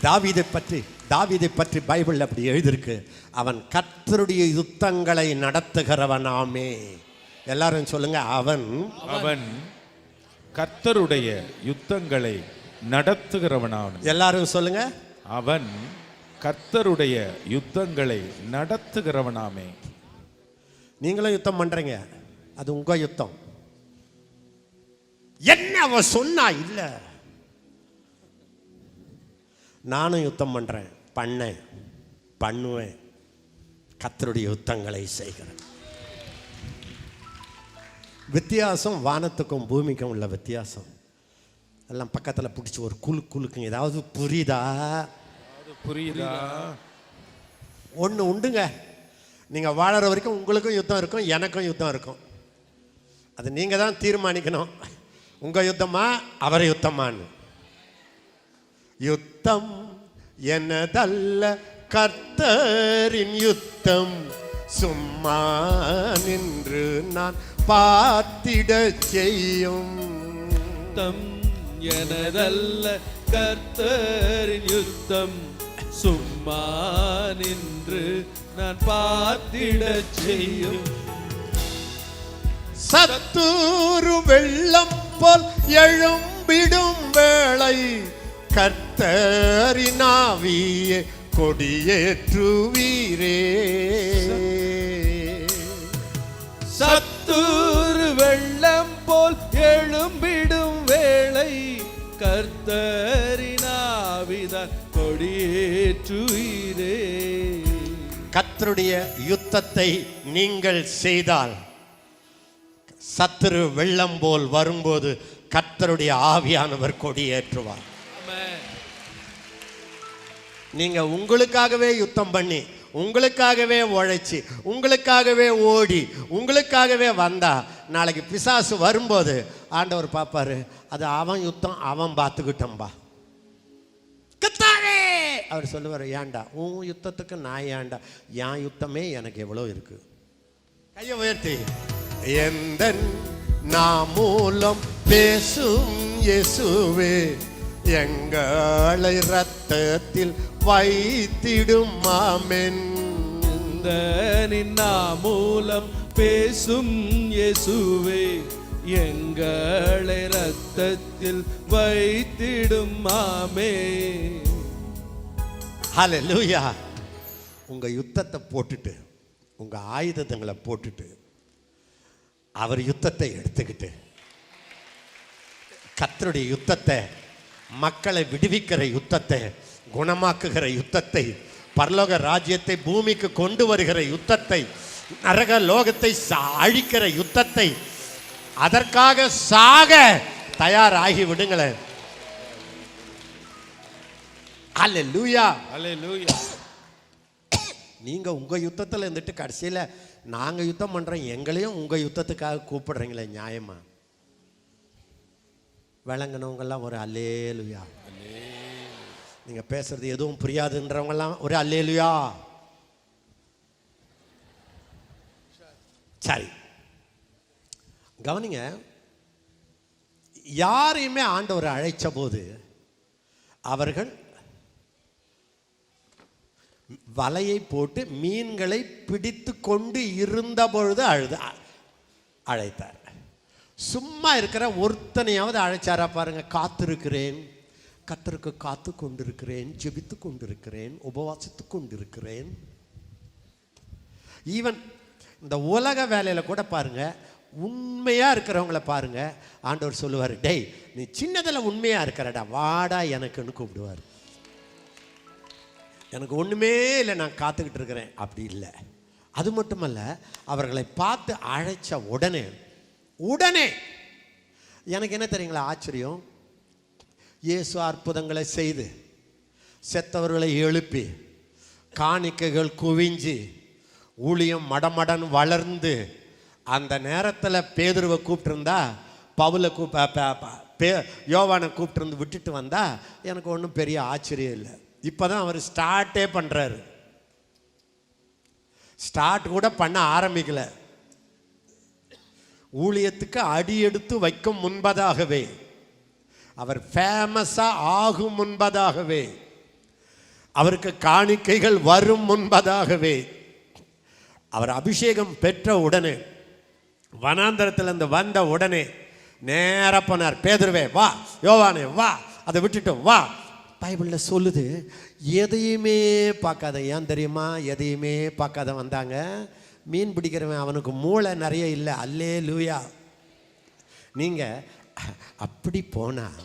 தாவீதை பற்றி பைபிள் அப்படி எழுதியிருக்கு, அவன் கர்த்தருடைய யுத்தங்களை நடத்துகிறவனாமே. எல்லாரும் சொல்லுங்க, அவன் கர்த்தருடைய யுத்தங்களை நடத்துகிறவனாம். எல்லாரும் சொல்லுங்க, அவன் கர்த்தருடைய யுத்தங்களை நடத்துகிறவனாமே. நீங்களும் யுத்தம் பண்றீங்க, அது உங்க யுத்தம். என்ன அவன் சொன்னா இல்ல, நானும் யுத்தம் பண்றேன். பண்ணுவேன், கர்த்தருடைய யுத்தங்களை செய்கிறேன். வித்தியாசம் வானத்துக்கும் பூமிக்கும் உள்ள வித்தியாசம். எல்லாம் பக்கத்தில் பிடிச்சி ஒரு குலுக்குங்க. ஏதாவது புரியுதா? ஒன்று உண்டுங்க, நீங்கள் வாழற வரைக்கும் உங்களுக்கும் யுத்தம் இருக்கும், எனக்கும் யுத்தம் இருக்கும். அது நீங்கள் தான் தீர்மானிக்கணும், உங்கள் யுத்தமா அவர் யுத்தமான்னு. யுத்தம் என்னதல்ல கர்த்தரின் யுத்தம், சும்மா நின்று நான் பார்த்திட செய்யும். யுத்தம் எனதல்ல கர்த்தரின் யுத்தம், சும்மா நின்று நான் பார்த்திட செய்யும். சத்துரு வெள்ளம் போல் எழும்பிடும் வேளை, கர்த்தரின் ஆவியே கொடியேற்றுவீரே. சத்துரு வெள்ளம் போல் எழும்பிடும் வேளை, கர்த்தரின் ஆவிதான் கொடியேற்றுவீரே. கர்த்தருடைய யுத்தத்தை நீங்கள் செய்தால், சத்துரு வெள்ளம் போல் வரும்போது கர்த்தருடைய ஆவியானவர் கொடியேற்றுவார். நீங்க உங்களுக்காகவே யுத்தம் பண்ணி, உங்களுக்காகவே உழைச்சி, உங்களுக்காகவே ஓடி, உங்களுக்காகவே வந்தா, நாளைக்கு பிசாசு வரும்போது ஆண்டவர் பார்ப்பாரு, அது அவன் யுத்தம், அவன் பார்த்துக்கிட்டம்பா. கர்த்தாவே அவர் சொல்லுவார், ஏன்டா உன் யுத்தத்துக்கு நான் ஏன்டா, என் யுத்தமே எனக்கு எவ்வளோ இருக்கு. கையை உயர்த்தி, எந்த நான் மூலம் பேசும் இயேசுவே, எங்களை இரத்தத்தில் வைத்திடும் ஆமென். நின்னா மூலம் பேசும் இயேசுவே, எங்களை இரத்தத்தில் வைத்திடும் ஆமென். ஹல்லேலூயா. உங்க யுத்தத்தை போட்டுட்டு, உங்க ஆயுதங்களை போட்டுட்டு, அவர் யுத்தத்தை எடுத்துக்கிட்டு, கர்த்தருடைய யுத்தத்தை, மக்களை விடுவிக்கிற யுத்தத்தை, குணமாக்குகிற யுத்தத்தை, பரலோக ராஜ்யத்தை பூமிக்கு கொண்டு வருகிற யுத்தத்தை, நரக லோகத்தை அழிக்கிற யுத்தத்தை, அதற்காக சாக தயாராகி விடுங்களேன். அல்லேலூயா, அல்லேலூயா. நீங்க உங்க யுத்தத்தில் இருந்துட்டு கடைசியில் நாங்க யுத்தம் பண்றோம், எங்களையும் உங்க யுத்தத்துக்காக கூப்பிடுறீங்களே, நியாயமா? விளங்கினவங்கெல்லாம் ஒரு அல்லேலூயா. நீங்க பேசுறது எதுவும் புரியாதுன்றவங்கெல்லாம் ஒரு அல்லேலூயா. சரி, கவனிங்க. யாரையுமே ஆண்டவர் அழைச்ச போது அவர்கள் வலையை போட்டு மீன்களை பிடித்து கொண்டு இருந்த பொழுது அழைத்தார். சும்மா இருக்கிற ஒருத்தனையாவது அழைச்சாரா பாருங்க. காத்திருக்கிறேன், கர்த்தருக்கு காத்து கொண்டிருக்கிறேன், ஜெபித்து கொண்டிருக்கிறேன், உபவாசித்து கொண்டிருக்கிறேன். ஈவன் இந்த உலக வேலையில கூட பாருங்க, உண்மையா இருக்கிறவங்கள பாருங்க, ஆண்டவர் சொல்லுவார், டேய் நீ சின்னதில் உண்மையா இருக்கிறடா, வாடா எனக்குன்னு கூப்பிடுவார். எனக்கு ஒண்ணுமே இல்லை, நான் காத்துக்கிட்டு இருக்கிறேன். அப்படி இல்லை. அது மட்டுமல்ல, அவர்களை பார்த்து அழைச்ச உடனே எனக்கு என்ன தெரியுங்களா ஆச்சரியம், இயேசு அற்புதங்களை செய்து, செத்தவர்களை எழுப்பி, காணிக்கைகள் குவிஞ்சு, ஊழியம் மடமடன் வளர்ந்து, அந்த நேரத்தில் பேதுருவை கூப்பிட்டுருந்தா, பவுலை யோவானை கூப்பிட்டுருந்து விட்டுட்டு வந்தா எனக்கு ஒன்றும் பெரிய ஆச்சரியம் இல்லை. இப்போதான் அவர் ஸ்டார்ட்டே பண்ணுறாரு. ஸ்டார்ட் கூட பண்ண ஆரம்பிக்கல. ஊழியத்துக்கு அடி எடுத்து வைக்கும் முன்பதாகவே, அவர் ஃபேமஸாக ஆகும் முன்பதாகவே, அவருக்கு காணிக்கைகள் வரும் முன்பதாகவே, அவர் அபிஷேகம் பெற்ற உடனே, வனாந்தரத்திலிருந்து வந்த உடனே நேராக போனார். பேதுருவே வா, யோவானே வா, அதை விட்டுட்டு வா. பைபிளில் சொல்லுது, எதையுமே பார்க்காத. ஏன் தெரியுமா? எதையுமே பார்க்காத வந்தாங்க. மீன் பிடிக்கிறவன் அவனுக்கு மூளை நிறைய இல்லை. அல்லேலூயா. நீங்கள் அப்படி போனால்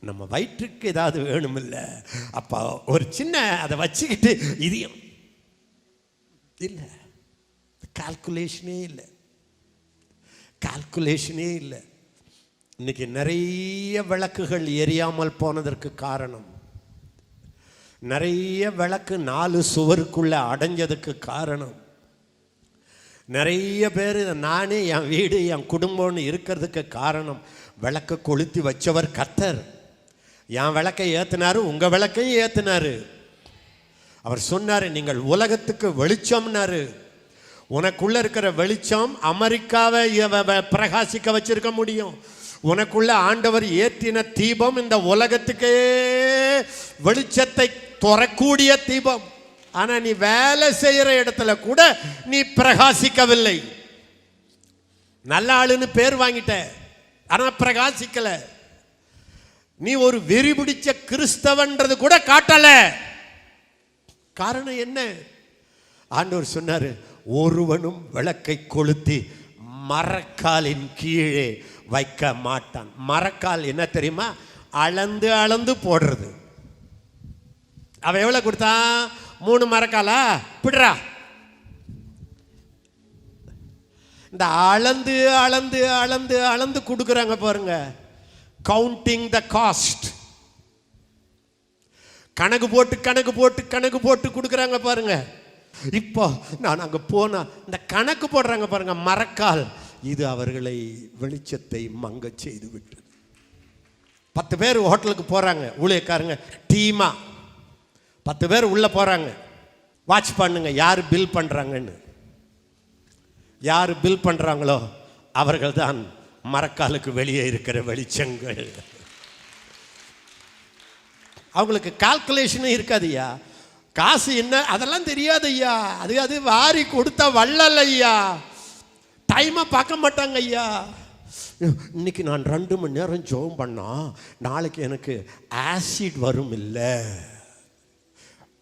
நம்ம வயிற்றுக்கு ஏதாவது வேணுமில்ல, அப்போ ஒரு சின்ன அதை வச்சுக்கிட்டு இதையும் இல்லை, கால்குலேஷனே இல்லை, கால்குலேஷனே இல்லை. இன்னைக்கு நிறைய விளக்குகள் எரியாமல் போனதற்கு காரணம், நிறைய விளக்கு 4 சுவருக்குள்ள அடைஞ்சதுக்கு காரணம், நிறைய பேர் நானே என் வீடு என் குடும்பம்னு இருக்கிறதுக்கு காரணம், விளக்கை கொளுத்தி வச்சவர் கர்த்தர். என் விளக்கை ஏற்றினாரு, உங்கள் விளக்கையும் ஏற்றினாரு. அவர் சொன்னார், நீங்கள் உலகத்துக்கு வெளிச்சம்னாரு. உனக்குள்ள இருக்கிற வெளிச்சம் அமெரிக்காவை பிரகாசிக்க வச்சிருக்க முடியும். உனக்குள்ள ஆண்டவர் ஏற்றின தீபம் இந்த உலகத்துக்கே வெளிச்சத்தை துறக்கூடிய தீபம். ஆனா நீ வேலை செய்யற இடத்துல கூட நீ பிரகாசிக்கவில்லை. நல்ல ஆளுன்னு பேர் வாங்கிட்ட, ஆனா பிரகாசிக்கல. நீ ஒரு வெறி பிடிச்ச கிறிஸ்தவன்றது கூட காட்டல. காரணம் என்ன? ஆண்டவர் சொன்னாரு, ஒருவனும் விளக்கை கொளுத்தி மரக்காலின் கீழே வைக்க மாட்டான். மரக்கால் என்ன தெரியுமா? அளந்து அளந்து போடுறது. அவன் எவ்வளவு கொடுத்தான்? 3 மரக்காலா? பிடுறா. இந்த அளந்து அளந்து அளந்து அளந்து கொடுக்குறாங்க பாருங்க, கவுண்டிங் த காஸ்ட். கணக்கு போட்டு கணக்கு போட்டு கணக்கு போட்டு கொடுக்குறாங்க பாருங்க. இப்போ நான் அங்கே போனா இந்த கணக்கு போடுறாங்க பாருங்க, மரக்கால், இது அவர்களை வெளிச்சத்தை மங்க செய்து விட்டு. 10 பேர் ஹோட்டலுக்கு போறாங்க, ஊழியக்காரங்க டீமா 10 பேர் உள்ள போறாங்க. வாட்ச் பண்ணுங்க யார் பில் பண்றாங்கன்னு. யார் பில் பண்றாங்களோ அவர்கள் தான் மரக்காலுக்கு வெளியே இருக்கிற வெளிச்சங்கள். அவங்களுக்கு கால்குலேஷனும் இருக்காதுய்யா, காசு என்ன அதெல்லாம் தெரியாது ஐயா. அது வாரி கொடுத்தா வள்ளல் ஐயா. டைமை பார்க்க மாட்டாங்க ஐயா. இன்னைக்கு நான் 2 மணி நேரம் ஜெபம் பண்ணா நாளைக்கு எனக்கு ஆசிட் வரும். இல்லை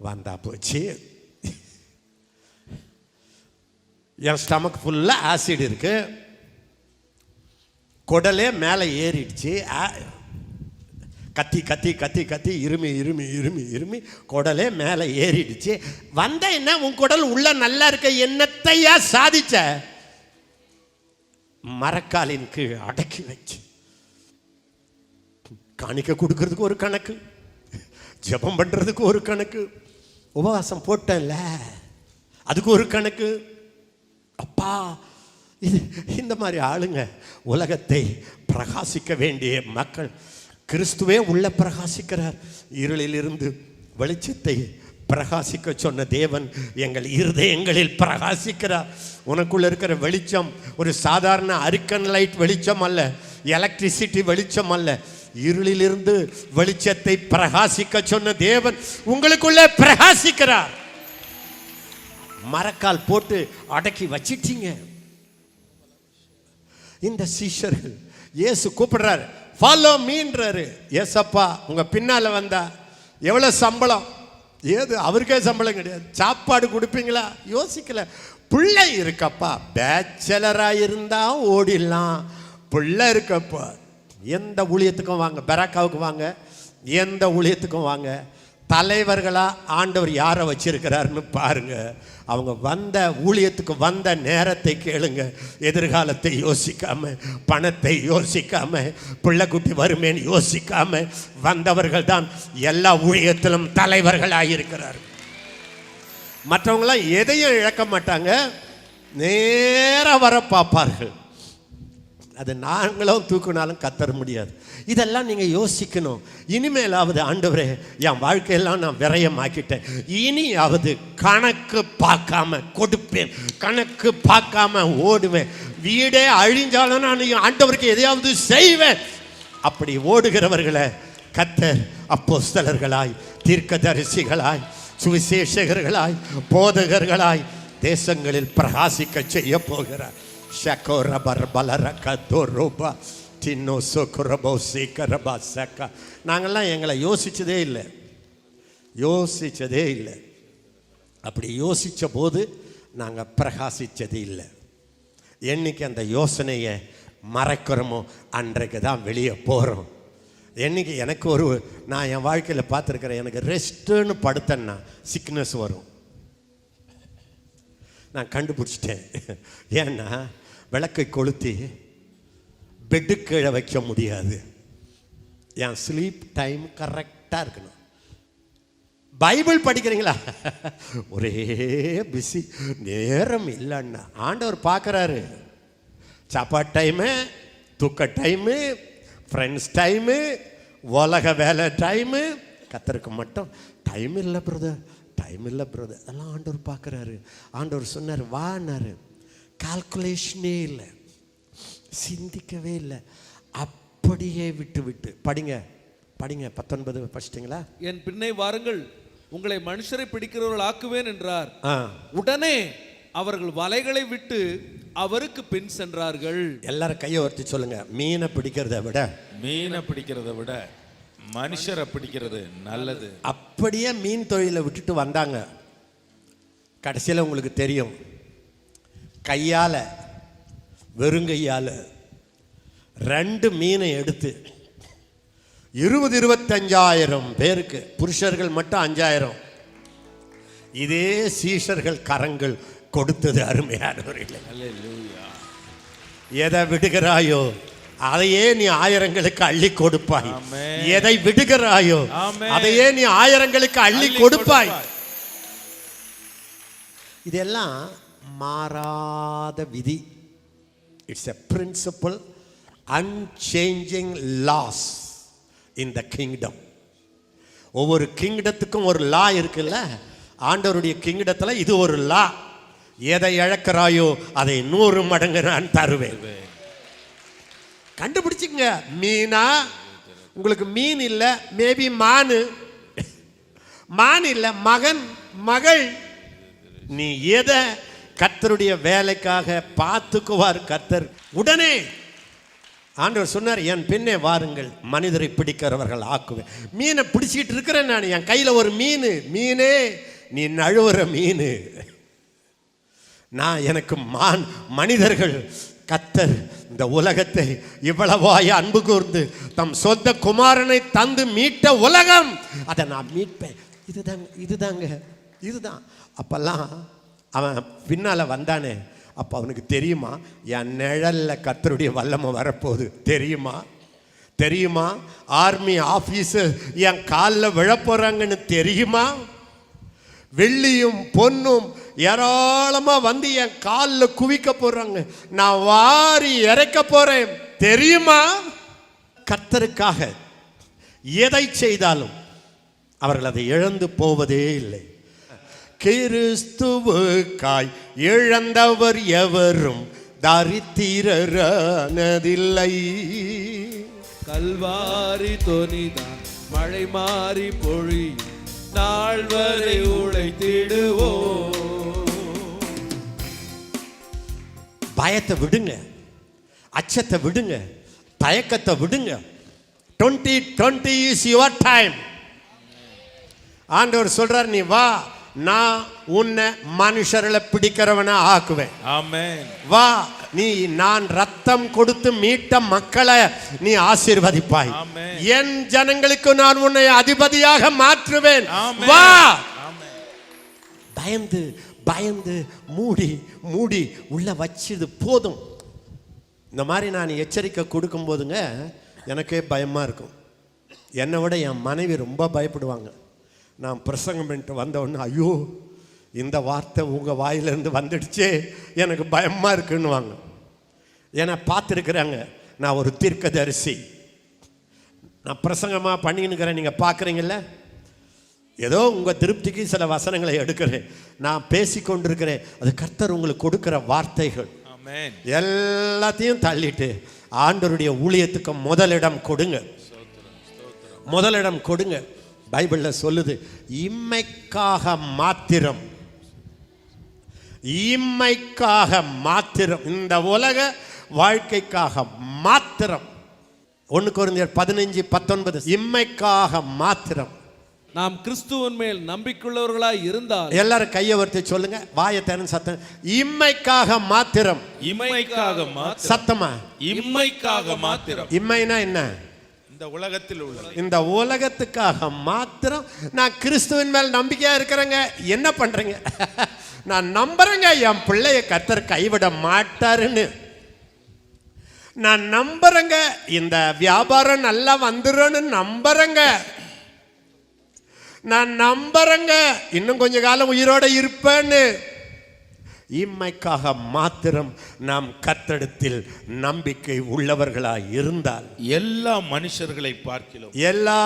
வந்தா போச்சு, என் ஸ்டமக் ஃபுல்லாக ஆசிட் இருக்கு, குடலே மேலே ஏறிடுச்சு, கத்தி கத்தி கத்தி கத்தி இருமி இருமி இருமி இருமி குடலே மேலே ஏறிடுச்சு. வந்த என்ன உன் குடல் உள்ள நல்லா இருக்க, என்னத்தையா சாதிச்ச? மரக்காலின் கீழ் அடக்கி வச்சு. காணிக்க கொடுக்கறதுக்கு ஒரு கணக்கு, ஜெபம் பண்றதுக்கு ஒரு கணக்கு, உபவாசம் போட்டேன்ல அதுக்கு ஒரு கணக்கு. அப்பா, இது இந்த மாதிரி ஆளுங்க உலகத்தை பிரகாசிக்க வேண்டிய மக்கள். கிறிஸ்துவே உள்ள பிரகாசிக்கிறார். இருளில் இருந்து வெளிச்சத்தை பிரகாசிக்க சொன்ன தேவன் எங்கள் இருதயங்களில் பிரகாசிக்கிறார். உனக்குள்ள இருக்கிற வெளிச்சம் ஒரு சாதாரண அரிக்கன் லைட் வெளிச்சம் அல்ல, எலக்ட்ரிசிட்டி வெளிச்சம் அல்ல. இருளிலிருந்து வெளிச்சத்தை பிரகாசிக்க சொன்ன தேவன் உங்களுக்குள்ளே பிரகாசிக்கிறார். மரக்கால் போட்டு அடக்கி வச்சிட்டீங்க. இந்த சீஷர்கள் இயேசு கூப்பிடுறாரு, ஃபாலோ மீன்றாரு. ஏசப்பா உங்க பின்னால வந்தா எவ்வளவு சம்பளம்? ஏது அவருக்கே சம்பளம் கிடையாது, சாப்பாடு கொடுப்பீங்களா? யோசிக்கல. பிள்ளை இருக்கப்பா, பேச்சலரா இருந்தா ஓடிடலாம். பிள்ளை இருக்கப்பா, எந்த ஊழியத்துக்கும் வாங்க, பெராக்காவுக்கு வாங்க, எந்த ஊழியத்துக்கும் வாங்க. தலைவர்களா ஆண்டவர் யாரை வச்சிருக்கிறாருன்னு பாருங்க. அவங்க வந்த ஊழியத்துக்கு வந்த நேரத்தை கேளுங்க. எதிர்காலத்தை யோசிக்காம, பணத்தை யோசிக்காம, பிள்ளைக்குட்டி வருமேன்னு யோசிக்காம வந்தவர்கள் தான் எல்லா ஊழியத்திலும் தலைவர்களாக இருக்கிறார். மற்றவங்களாம் எதையும் இழக்க மாட்டாங்க, நேராக வர பார்ப்பார்கள். அது நாங்களும் தூக்குனாலும் கத்தர முடியாது. இதெல்லாம் நீங்கள் யோசிக்கணும். இனிமேலாவது ஆண்டவரே என் வாழ்க்கையெல்லாம் நான் விரயமாக்கிட்டேன், இனியாவது கணக்கு பார்க்காம கொடுப்பேன், கணக்கு பார்க்காம ஓடுவேன். வீடே அழிஞ்சாலும் நான் ஆண்டவருக்கு எதையாவது செய்வேன். அப்படி ஓடுகிறவர்களை கர்த்தர் அப்போஸ்தலர்களாய், தீர்க்கதரிசிகளாய், சுவிசேஷகர்களாய், போதகர்களாய் தேசங்களில் பிரகாசிக்க செய்ய போகிறார். நாங்கள்லாம் எங்களை யோசிச்சதே இல்லை, யோசிச்சதே இல்லை. அப்படி யோசித்த போது நாங்கள் பிரகாசித்தது இல்லை. என்னைக்கு அந்த யோசனையை மறைக்கிறோமோ அன்றைக்கு தான் வெளியே போகிறோம். என்னைக்கு எனக்கு நான் என் வாழ்க்கையில் பார்த்துருக்கிறேன், எனக்கு ரெஸ்ட்டுன்னு படுத்தேன்னா சிக்னஸ் வரும். நான் கண்டுபிடிச்சிட்டேன். ஏன்னா விளக்கை கொளுத்தி பெட்டு கீழே வைக்க முடியாது. என் ஸ்லீப் டைம் கரெக்டாக இருக்கணும். பைபிள் படிக்கிறீங்களா? ஒரே பிஸி, நேரம் இல்லைன்னா ஆண்டவர் பார்க்குறாரு. சாப்பாடு டைமு, தூக்க டைமு, ஃப்ரெண்ட்ஸ் டைமு, உலக வேலை டைமு. கர்த்தருக்கு மட்டும் டைம் இல்லை பிரதர், டைம் இல்லை பிரதர். அதெல்லாம் ஆண்டவர் பார்க்குறாரு. ஆண்டவர் சொன்னார் வான்னாரு. கால்குலேஷனே இல்லை, சிந்திக்கவே இல்லை, அப்படியே விட்டு படிங்க 19 படிச்சிட்டிங்களா? என் பின்னே வாருங்கள், உங்களை மனுஷரை பிடிக்கிறவர்கள் ஆக்குவேன் என்றார். உடனே அவர்கள் வலைகளை விட்டு அவருக்கு பின் சென்றார்கள். எல்லாரும் கையை ஒருத்தி சொல்லுங்க, மீனை பிடிக்கிறத விட மனுஷரை பிடிக்கிறது நல்லது. அப்படியே மீன் தொழிலை விட்டுட்டு வந்தாங்க. கடைசியில் உங்களுக்கு தெரியும், கையால் வெறுங்கையால் 2 மீனை எடுத்து 20-25,000 பேருக்கு, புருஷர்கள் மட்டும் 5,000, இதே சீஷர்கள் கரங்கள் கொடுத்தது. அருமையானவர்களே, எதை விடுகிறாயோ அதையே நீ 1000ங்களுக்கு அள்ளி கொடுப்பாய். எதை விடுகிறாயோ அதையே நீ 1000ங்களுக்கு அள்ளி கொடுப்பாய். இதெல்லாம் மாறாத விதி. It's a principle, unchanging laws in the kingdom. ஒவ்வொரு கிங்டத்துக்கும் ஒரு லா இருக்குல்ல. ஆண்டவருடைய கிங்டத்தில் இது ஒரு லா. எதை இழக்கிறாயோ அதை 100 மடங்கு நான் தருவேன். கண்டுபிடிச்சிங்க. மீனா? உங்களுக்கு மீன் இல்லை, மேபி மான் இல்லை, மகள். நீ எதை கர்த்தருடைய வேலைக்காக பார்த்துக்குவார் கர்த்தர். உடனே ஆண்டவர் சொன்னார், என் பின்னே வாருங்கள், மனிதரை பிடிக்கிறவர்கள் ஆக்குவேன். மீனை பிடிச்சிக்கிட்டு இருக்கிறேன் நான், என் கையில் ஒரு மீனே நீ நழுவுற மீன். நான் எனக்கு மனிதர்கள். கர்த்தர் இந்த உலகத்தை இவ்வளவாய் அன்பு கூர்ந்து தம் சொந்த குமாரனை தந்து மீட்ட உலகம், அதை நான் மீட்பேன். இதுதான். அப்பெல்லாம் அவன் பின்னால் வந்தானே, அப்போ அவனுக்கு தெரியுமா என் நிழலில் கர்த்தருடைய வல்லமை வரப்போகுது? தெரியுமா ஆர்மி ஆஃபீஸர் என் காலில் விழப்போகிறாங்கன்னு தெரியுமா? வெள்ளியும் பொன்னும் ஏராளமாக வந்து என் காலில் குவிக்க போகிறாங்க, நான் வாரி இறைக்க போகிறேன் தெரியுமா? கர்த்தருக்காக எதை செய்தாலும் அவர்கள் அதை இழந்து போவதே இல்லை. கிறிஸ்துவுக்காய் இழந்தவர் எவரும் தரித்திரரானதில்லை. கல்வாரி தொனிதான் மழை மாறி பொழியும் நாள் வரை உழைத்திடுவோம். பயத்தை விடுங்க, அச்சத்தை விடுங்க, தயக்கத்தை விடுங்க. 2020 இஸ் யுவர் டைம். ஆண்டவர் சொல்றார், நீ வா, நான் உன்னை மனுஷர்களை பிடிக்கிறவனா ஆக்குவேன். ஆமென். வா, நான் ரத்தம் கொடுத்து மீட்ட மக்களை நீ ஆசீர்வதிப்பாய். என் ஜனங்களுக்கு நான் உன்னை அதிபதியாக மாற்றுவேன். வா. பயந்து மூடி உள்ள வச்சது போதும். இந்த மாதிரி நான் எச்சரிக்கை கொடுக்கும் போதுங்க எனக்கே பயமா இருக்கும். என்னை விட என் மனைவி ரொம்ப பயப்படுவாங்க. நான் பிரசங்கம் பண்ணிட்டு வந்த உடனே, ஐயோ இந்த வார்த்தை உங்கள் வாயிலிருந்து வந்துடுச்சே, எனக்கு பயமாக இருக்குன்னுவாங்க. ஏன்னா பார்த்துருக்குறாங்க, நான் ஒரு தீர்க்கதரிசி. நான் பிரசங்கமாக பண்ணின்னுக்கிறேன், நீங்கள் பார்க்குறீங்கள. ஏதோ உங்கள் திருப்திக்கு சில வசனங்களை எடுக்கிறேன், நான் பேசி கொண்டிருக்கிறேன். அது கர்த்தர் உங்களுக்கு கொடுக்குற வார்த்தைகள். எல்லாத்தையும் தள்ளிட்டு ஆண்டவருடைய ஊழியத்துக்கு முதலிடம் கொடுங்க. பைபிளில் சொல்லுது, இம்மைக்காக மாத்திரம், இந்த உலக வாழ்க்கைக்காக மாத்திரம். 1 கொரிந்தியர் 15:19, இம்மைக்காக மாத்திரம். நாம் கிறிஸ்துவின் மேல் நம்பிக்கையுள்ளவர்களாய் இருந்தால், எல்லாரும் கையை வர்த்தி சொல்லுங்க, வாயத்தேன சத்தம். இம்மைக்காக மாத்திரம். சத்தமா, இம்மைனா என்ன? இந்த உலகத்தில் உள்ளது. இந்த உலகத்துக்காக மாத்திரம் நான் கிறிஸ்துவின் மேல் நம்பிக்கையா இருக்கிறேங்க. என்ன பண்றீங்க? நான் நம்புறேங்க என் பிள்ளைய கர்த்தர் கைவிட மாட்டாருன்னு. நான் நம்புறேங்க இந்த வியாபாரம் நல்லா வந்துருன்னு நம்புறேங்க. நான் நம்புறேங்க இன்னும் கொஞ்ச காலம் உயிரோட இருப்பேன்னு. இம்மைக்காக மாத்திரம் நாம் கர்த்தரிடத்தில் நம்பிக்கை உள்ளவர்களாய் இருந்தால் எல்லா மனுஷர்களை பார்க்கிலும், எல்லா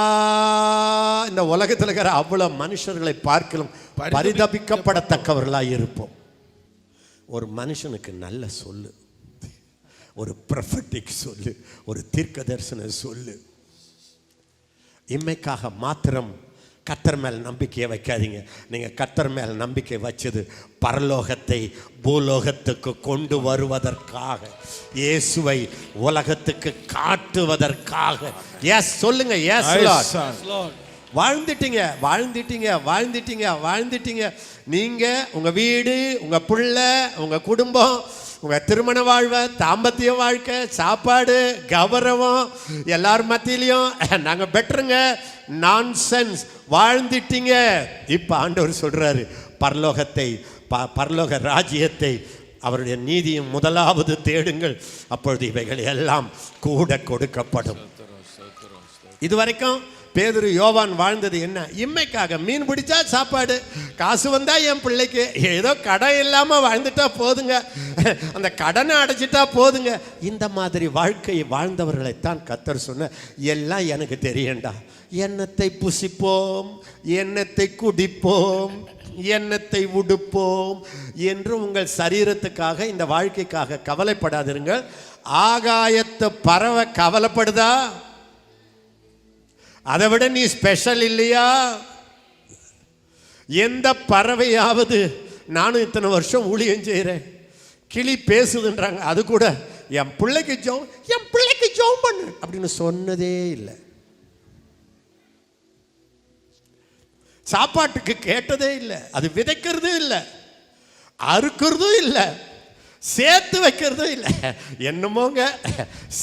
இந்த உலகத்தில் இருக்கிற அவ்வளவு மனுஷர்களை பார்க்கிலும் பரிதபிக்கப்படத்தக்கவர்களாய் இருப்போம். ஒரு மனுஷனுக்கு நல்ல சொல்லு, ஒரு ப்ரொஃபெட்டிக் சொல்லு, ஒரு தீர்க்க தரிசன சொல்லு. இம்மைக்காக மாத்திரம் கர்த்தர் மேல் நம்பிக்கையை வைக்காதீங்க. நீங்கள் கர்த்தர் மேல் நம்பிக்கை வச்சது பரலோகத்தை பூலோகத்துக்கு கொண்டு வருவதற்காக, இயேசுவை உலகத்துக்கு காட்டுவதற்காக. எஸ் சொல்லுங்க, எஸ் லார்ட். வாழ்ந்துட்டீங்க, வாழ்ந்துட்டீங்க, வாழ்ந்துட்டீங்க, வாழ்ந்துட்டீங்க. நீங்கள் உங்கள் வீடு, உங்கள் பிள்ளை, உங்கள் குடும்பம், உங்கள் திருமண வாழ்வை, தாம்பத்திய வாழ்க்கை, சாப்பாடு, கௌரவம், எல்லார் மத்தியிலையும் நாங்கள் பெட்டருங்க, நான்சென்ஸ் வாழ்ந்துட்டீங்க. இப்போ ஆண்டவர் சொல்கிறாரு, பரலோகத்தை, பரலோக ராஜ்யத்தை, அவருடைய நீதியும் முதலாவது தேடுங்கள், அப்பொழுது இவைகள் எல்லாம் கூட கொடுக்கப்படும். இதுவரைக்கும் பேதுரு யோவான் வாழ்ந்தது என்ன? இம்மைக்காக. மீன் பிடிச்சா சாப்பாடு, காசு வந்தா என் பிள்ளைக்கு, ஏதோ கடன் இல்லாமல் வாழ்ந்துட்டா போதுங்க, அந்த கடனை அடைச்சிட்டா போதுங்க. இந்த மாதிரி வாழ்க்கையை வாழ்ந்தவர்களைத்தான் கர்த்தர் சொன்ன, எல்லாம் எனக்கு தெரியண்டா, எண்ணத்தை புசிப்போம், எண்ணத்தை குடிப்போம், எண்ணத்தை உடுப்போம் என்று உங்கள் சரீரத்துக்காக, இந்த வாழ்க்கைக்காக கவலைப்படாதிருங்கள். ஆகாயத்து பறவை கவலைப்படுதா? அதை விட நீ ஸ்பெஷல் இல்லையா? எந்த பறவையாவது, நானும் இத்தனை வருஷம் ஊழியம் செய்கிறேன், கிளி பேசுதுன்றாங்க, அது கூட என் பிள்ளைக்கு ஜெபம் பண்ணு அப்படின்னு சொன்னதே இல்லை. சாப்பாட்டுக்கு கேட்டதே இல்லை. அது விதைக்கிறதும் இல்லை, அறுக்கிறதும் இல்லை, சேர்த்து வைக்கிறதும் இல்லை. என்னமோங்க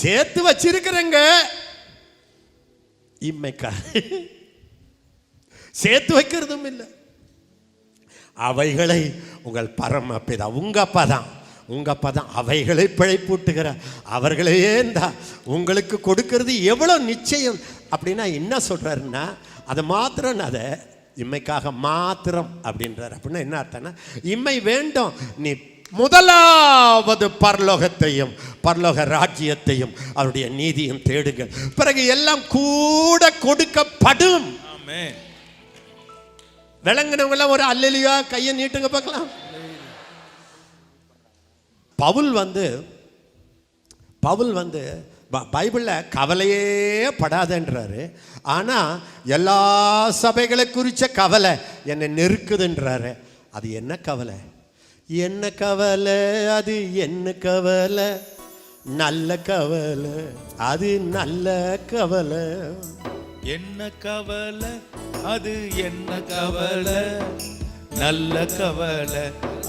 சேர்த்து வச்சிருக்கிறேங்க. இம்மைக்கா சேர்த்து வைக்கிறதும் இல்லை. அவைகளை உங்கள் பரமபிதா, உங்க அப்பா தான், உங்க அப்பா தான் அவைகளை பிழைப்பூட்டுகிற, அவர்களையே தான் உங்களுக்கு கொடுக்கிறது எவ்வளவு நிச்சயம். அப்படின்னா என்ன சொல்றாருன்னா, அதை மாத்திரம், அதை இம்மைக்காக மாத்திரம் அப்படின்றார். அப்படின்னா என்ன அர்த்தம்னா, இம்மை வேண்டும், நீ முதலாவது பரலோகத்தையும் பரலோக ராஜ்யத்தையும் அவருடைய நீதியும் தேடுங்கள், பிறகு எல்லாம் கூட கொடுக்கப்படும். விளங்கினவங்க ஒரு அல்லேலூயா கையை நீட்டுங்க பார்க்கலாம். பவுல் வந்து பைபிளில் கவலையே படாதன்றாரு. ஆனால் எல்லா சபைகளை குறித்த கவலை என்னை நெருக்குதுன்றாரு. அது என்ன கவலை? என்ன கவலை? அது என்ன கவலை? நல்ல கவலை, அது நல்ல கவலை. என்ன கவலை? அது என்ன கவலை? நல்ல கவலை,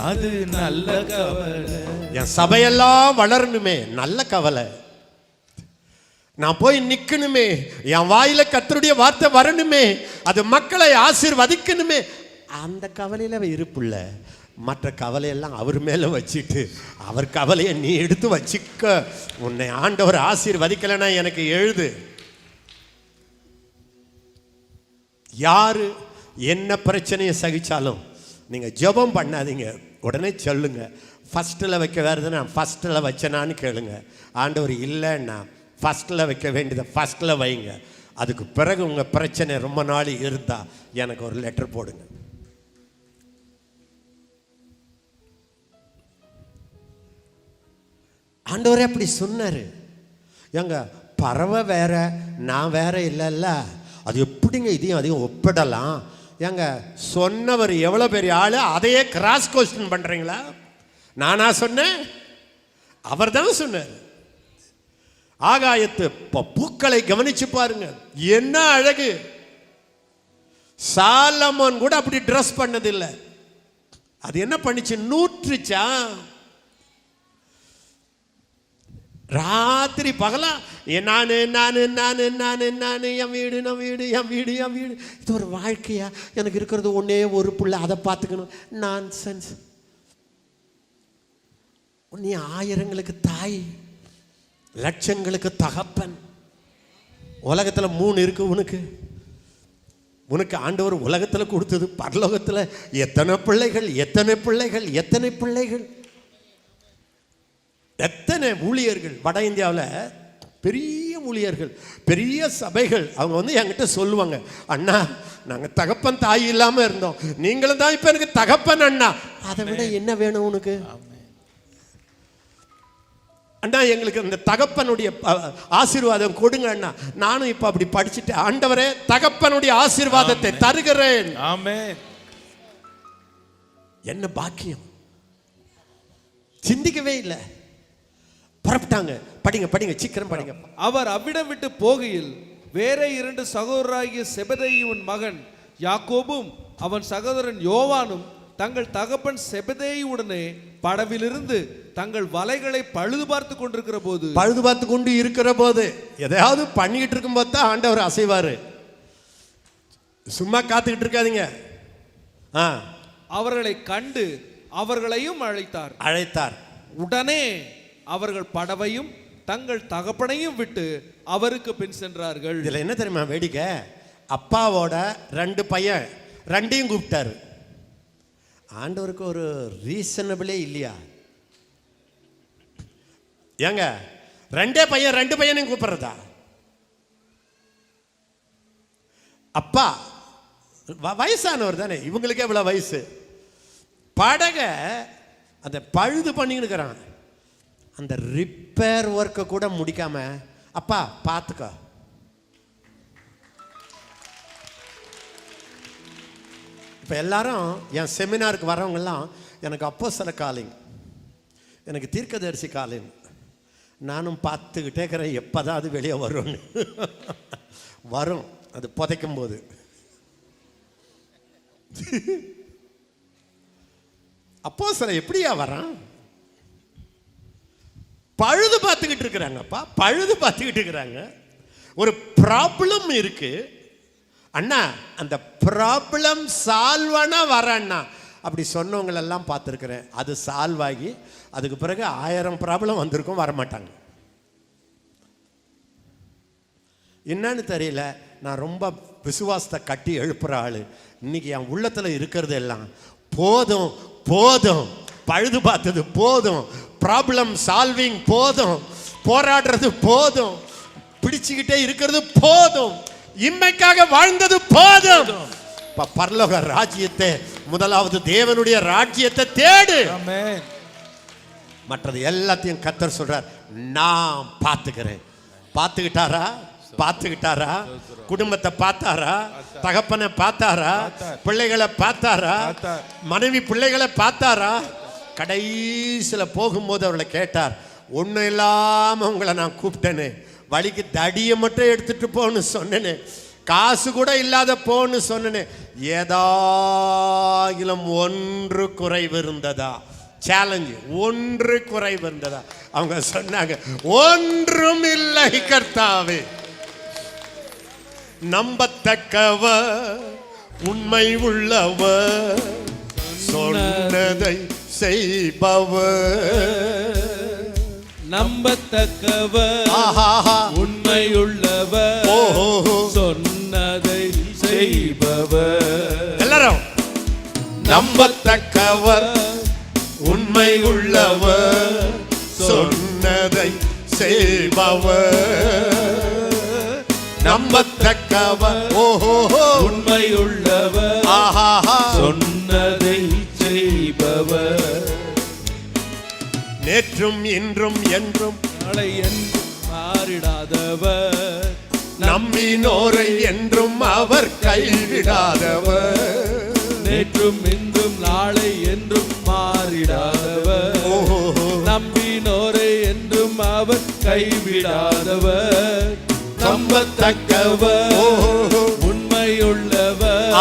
அது நல்ல கவலை. என் சபையெல்லாம் வளரணுமே, நல்ல கவலை. நான் போய் நிற்கணுமே, என் வாயில கர்த்தருடைய வார்த்தை வரணுமே, அது மக்களை ஆசீர்வதிக்கணுமே, அந்த கவலையில் இருப்புள்ள. மற்ற கவலையெல்லாம் அவர் மேலே வச்சுட்டு, அவர் கவலையை நீ எடுத்து வச்சுக்க. உன்னை ஆண்டவர் ஆசீர்வதிக்கலைன்னா எனக்கு எழுது. யாரு என்ன பிரச்சனையை சகிச்சாலும் நீங்கள் ஜெபம் பண்ணாதீங்க, உடனே சொல்லுங்க. ஃபஸ்ட்டில் வைக்க வேறுதுன்னா ஃபஸ்ட்டில் வச்சனான்னு கேளுங்க. ஆண்டவர் இல்லைன்னா ஃபஸ்ட்டில் வைக்க வேண்டியதை ஃபஸ்ட்டில் வைங்க. அதுக்கு பிறகு உங்கள் பிரச்சனை ரொம்ப நாள் இருந்தால் எனக்கு ஒரு லெட்டர் போடுங்க. ஆண்டவரே அப்படி சொன்னார். ஏங்க பறவை வேற நான் வேற இல்லைல்ல, அது எப்படிங்க இதையும் அதையும் ஒப்பிடலாம்? ஏங்க சொன்னவர் எவ்வளோ பெரிய ஆள், அதையே கிராஸ் கொஸ்டின் பண்ணுறீங்களா? நானா சொன்னேன்? அவர் தான் சொன்னார். ஆகாயத்து பூக்களை கவனிச்சு பாருங்க, என்ன அழகு. சாலமோன் கூட அப்படி ட்ரெஸ் பண்ணதில்லை. அது என்ன பண்ணிச்சு? நூற்றுச்சா? ராத்திரி பகலா நானு நானு நானு நானு நானு என் வீடு என் வீடு என் வீடு என் வீடு. இது ஒரு வாழ்க்கையா? எனக்கு இருக்கிறது ஒன்னே ஒரு புள்ள, அதை பார்த்துக்கணும். நான்சென்ஸ். நீ ஆயிரங்களுக்கு தாய், லட்சங்களுக்கு தகப்பன். உலகத்துல 3 இருக்கு உனக்கு. உனக்கு ஆண்டவர் உலகத்துல கொடுத்தது, பரலோகத்துல எத்தனை பிள்ளைகள், எத்தனை பிள்ளைகள், எத்தனை பிள்ளைகள், எத்தனை ஊழியர்கள். வட இந்தியாவில் பெரிய ஊழியர்கள், பெரிய சபைகள், அவங்க என்கிட்ட சொல்லுவாங்க, அண்ணா நாங்கள் தகப்பன் தாய் இல்லாமல் இருந்தோம், நீங்களும் தான் இப்போ எனக்கு தகப்பன் அண்ணா. அதை விட என்ன வேணும் உனக்கு? அண்ணா எங்களுக்கு அந்த தகப்பனுடைய ஆசீர்வாதம் கொடுங்க அண்ணா. நானும் இப்போ அப்படி படிச்சுட்டு, ஆண்டவரே தகப்பனுடைய ஆசீர்வாதத்தை தருகிறேன். ஆமென். என்ன பாக்கியம்! சிந்திக்கவே இல்லை. புறப்பட்டாங்க. படிங்க படிங்க, சீக்கிரம் படிங்க. அவர் அவ்விடம் விட்டு போகையில் வேற 2 சகோதரராகிய செபதேயுவின் மகன் யாக்கோபும் அவன் சகோதரன் யோவானும் தங்கள் தகப்பன் செபதேயுடனே படவிலிருந்து தங்கள் வலைகளை பழுது பார்த்து கொண்டு இருக்கிற போது எதையாவது பண்ணிக்கிட்டு இருக்கும் போது தான் ஆண்டவர் அசைவாரு. சும்மா காத்துக்கிட்டு இருக்காதீங்க. அவர்களை கண்டு அவர்களையும் அழைத்தார். உடனே அவர்கள் படவையும் தங்கள் தகப்பனையும் விட்டு அவருக்கு பின் சென்றார்கள். இதுல என்ன தெரியுமா வேடிக்கை? அப்பாவோட 2 பையன், 2யும் கூப்பிட்டாரு. ஆண்டவருக்கு ஒரு ரீசனபிளே இல்லையா? ஏங்க 2 பையனையும் கூப்பிடுறதா? அப்பா வயசானவர் தானே, இவங்களுக்கே இவ்வளவு வயசு. படக அந்த பழுது பண்ணிக்கிறான். அந்த ரிப்பேர் ஒர்க்கை கூட முடிக்காம, அப்பா பார்த்துக்கோ. இப்போ எல்லாரும் என் செமினாருக்கு வரவங்கெல்லாம் எனக்கு அப்போஸ்தல காலிங், எனக்கு தீர்க்கதரிசி காலிங். நானும் பார்த்துக்கிட்டே இருக்கிறேன், எப்போதான் அது வெளியே வரும்னு. வரும், அது புதைக்கும் போது. அப்போஸ்தலன் எப்படியா வரான்? பழுது பார்த்துக்கிட்டு இருக்கிறாங்கப்பா, பழுது பார்த்துக்கிட்டு இருக்கிறாங்க. ஒரு ப்ராப்ளம் இருக்கு அண்ணா, அந்த ப்ராப்ளம் சால்வ் ஆனா வர அண்ணா அப்படி சொன்னவங்களெல்லாம் பார்த்துருக்கிறேன். அது சால்வ் ஆகி அதுக்கு பிறகு 1000 ப்ராப்ளம் வந்திருக்கும், வரமாட்டாங்க. என்னன்னு தெரியல. நான் ரொம்ப விசுவாசத்தை கட்டி எழுப்புற ஆளு. இன்னைக்கு என் உள்ளத்தில் இருக்கிறது எல்லாம் போதும் போதும், பழுது பார்த்தது போதும், ப்ராப்ளம் சால்விங் போதும், போராடுறது போதும், பிடிச்சுக்கிட்டே இருக்கிறது போதும், இன்மைக்காக வாழ்ந்தது போதும். பரலோக ராஜ்யத்தை, முதலாவது தேவனுடைய ராஜ்யத்தை தேடு. மற்றது எல்லாத்தையும் கர்த்தர் சொல்றார், நான் பார்த்துக்கிறேன். பார்த்துக்கிட்டாரா? பார்த்துக்கிட்டாரா? குடும்பத்தை பார்த்தாரா? தகப்பனை பார்த்தாரா? பிள்ளைகளை பார்த்தாரா? மனைவி பிள்ளைகளை பார்த்தாரா? கடைசியில் போகும்போது அவர்களை கேட்டார், ஒன்றும் இல்லாமல் உங்களை நான் கூப்பிட்டேனே, வழிக்கு தடியை மட்டும் எடுத்துட்டு போன்னு சொன்னேனே, காசு கூட இல்லாத போன்னு சொன்னேனே, ஏதாயிலும் ஒன்று குறைவு இருந்ததா? சேலஞ்சு, ஒன்று குறைவு இருந்ததா? அவங்க சொன்னாங்க, ஒன்றும் இல்லை கர்த்தாவே. நம்பத்தக்கவர், உண்மை உள்ளவர், சொன்னதை செய்பவர். நம்பத்தக்கவர், உண்மையுள்ளவர், சொன்னதை செய்பவர். எல்லாரும் நம்பத்தக்கவர், உண்மை உள்ளவர், சொன்னதை செய்பவர். நம்பத்தக்கவர், உண்மையுள்ளவர், சொன்னதை செய்பவர். நேற்றும் இன்றும் என்றும் நாளை என்றும் மாறிடாதவர், நம்பினோரை என்றும் அவர் கைவிடாதவர். நேற்றும் இன்றும் நாளை என்றும் மாறிடாதவர், நம்பினோரை என்றும் அவர் கைவிடாதவர். நம்பத்தக்கவர், உண்மையுள்ளவர்,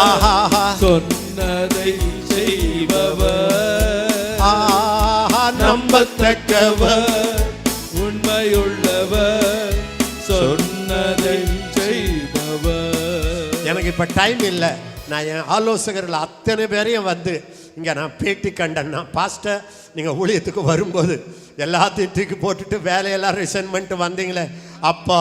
சொன்னதை செய்பவர். நம்பத்தக்கவர், உண்மையுள்ளவர், எனக்கு இப்போ டைம் இல்லை. நான் என் ஆலோசகர்கள் அத்தனை பேரையும் வந்து இங்கே நான் பேட்டி கண்டேன்னா, பாஸ்டர் நீங்கள் ஊழியத்துக்கு வரும்போது எல்லாத்தையும் தூக்கி போட்டுட்டு வேலையெல்லாம் ரிசைன் பண்ணிட்டு வந்தீங்களே, அப்பா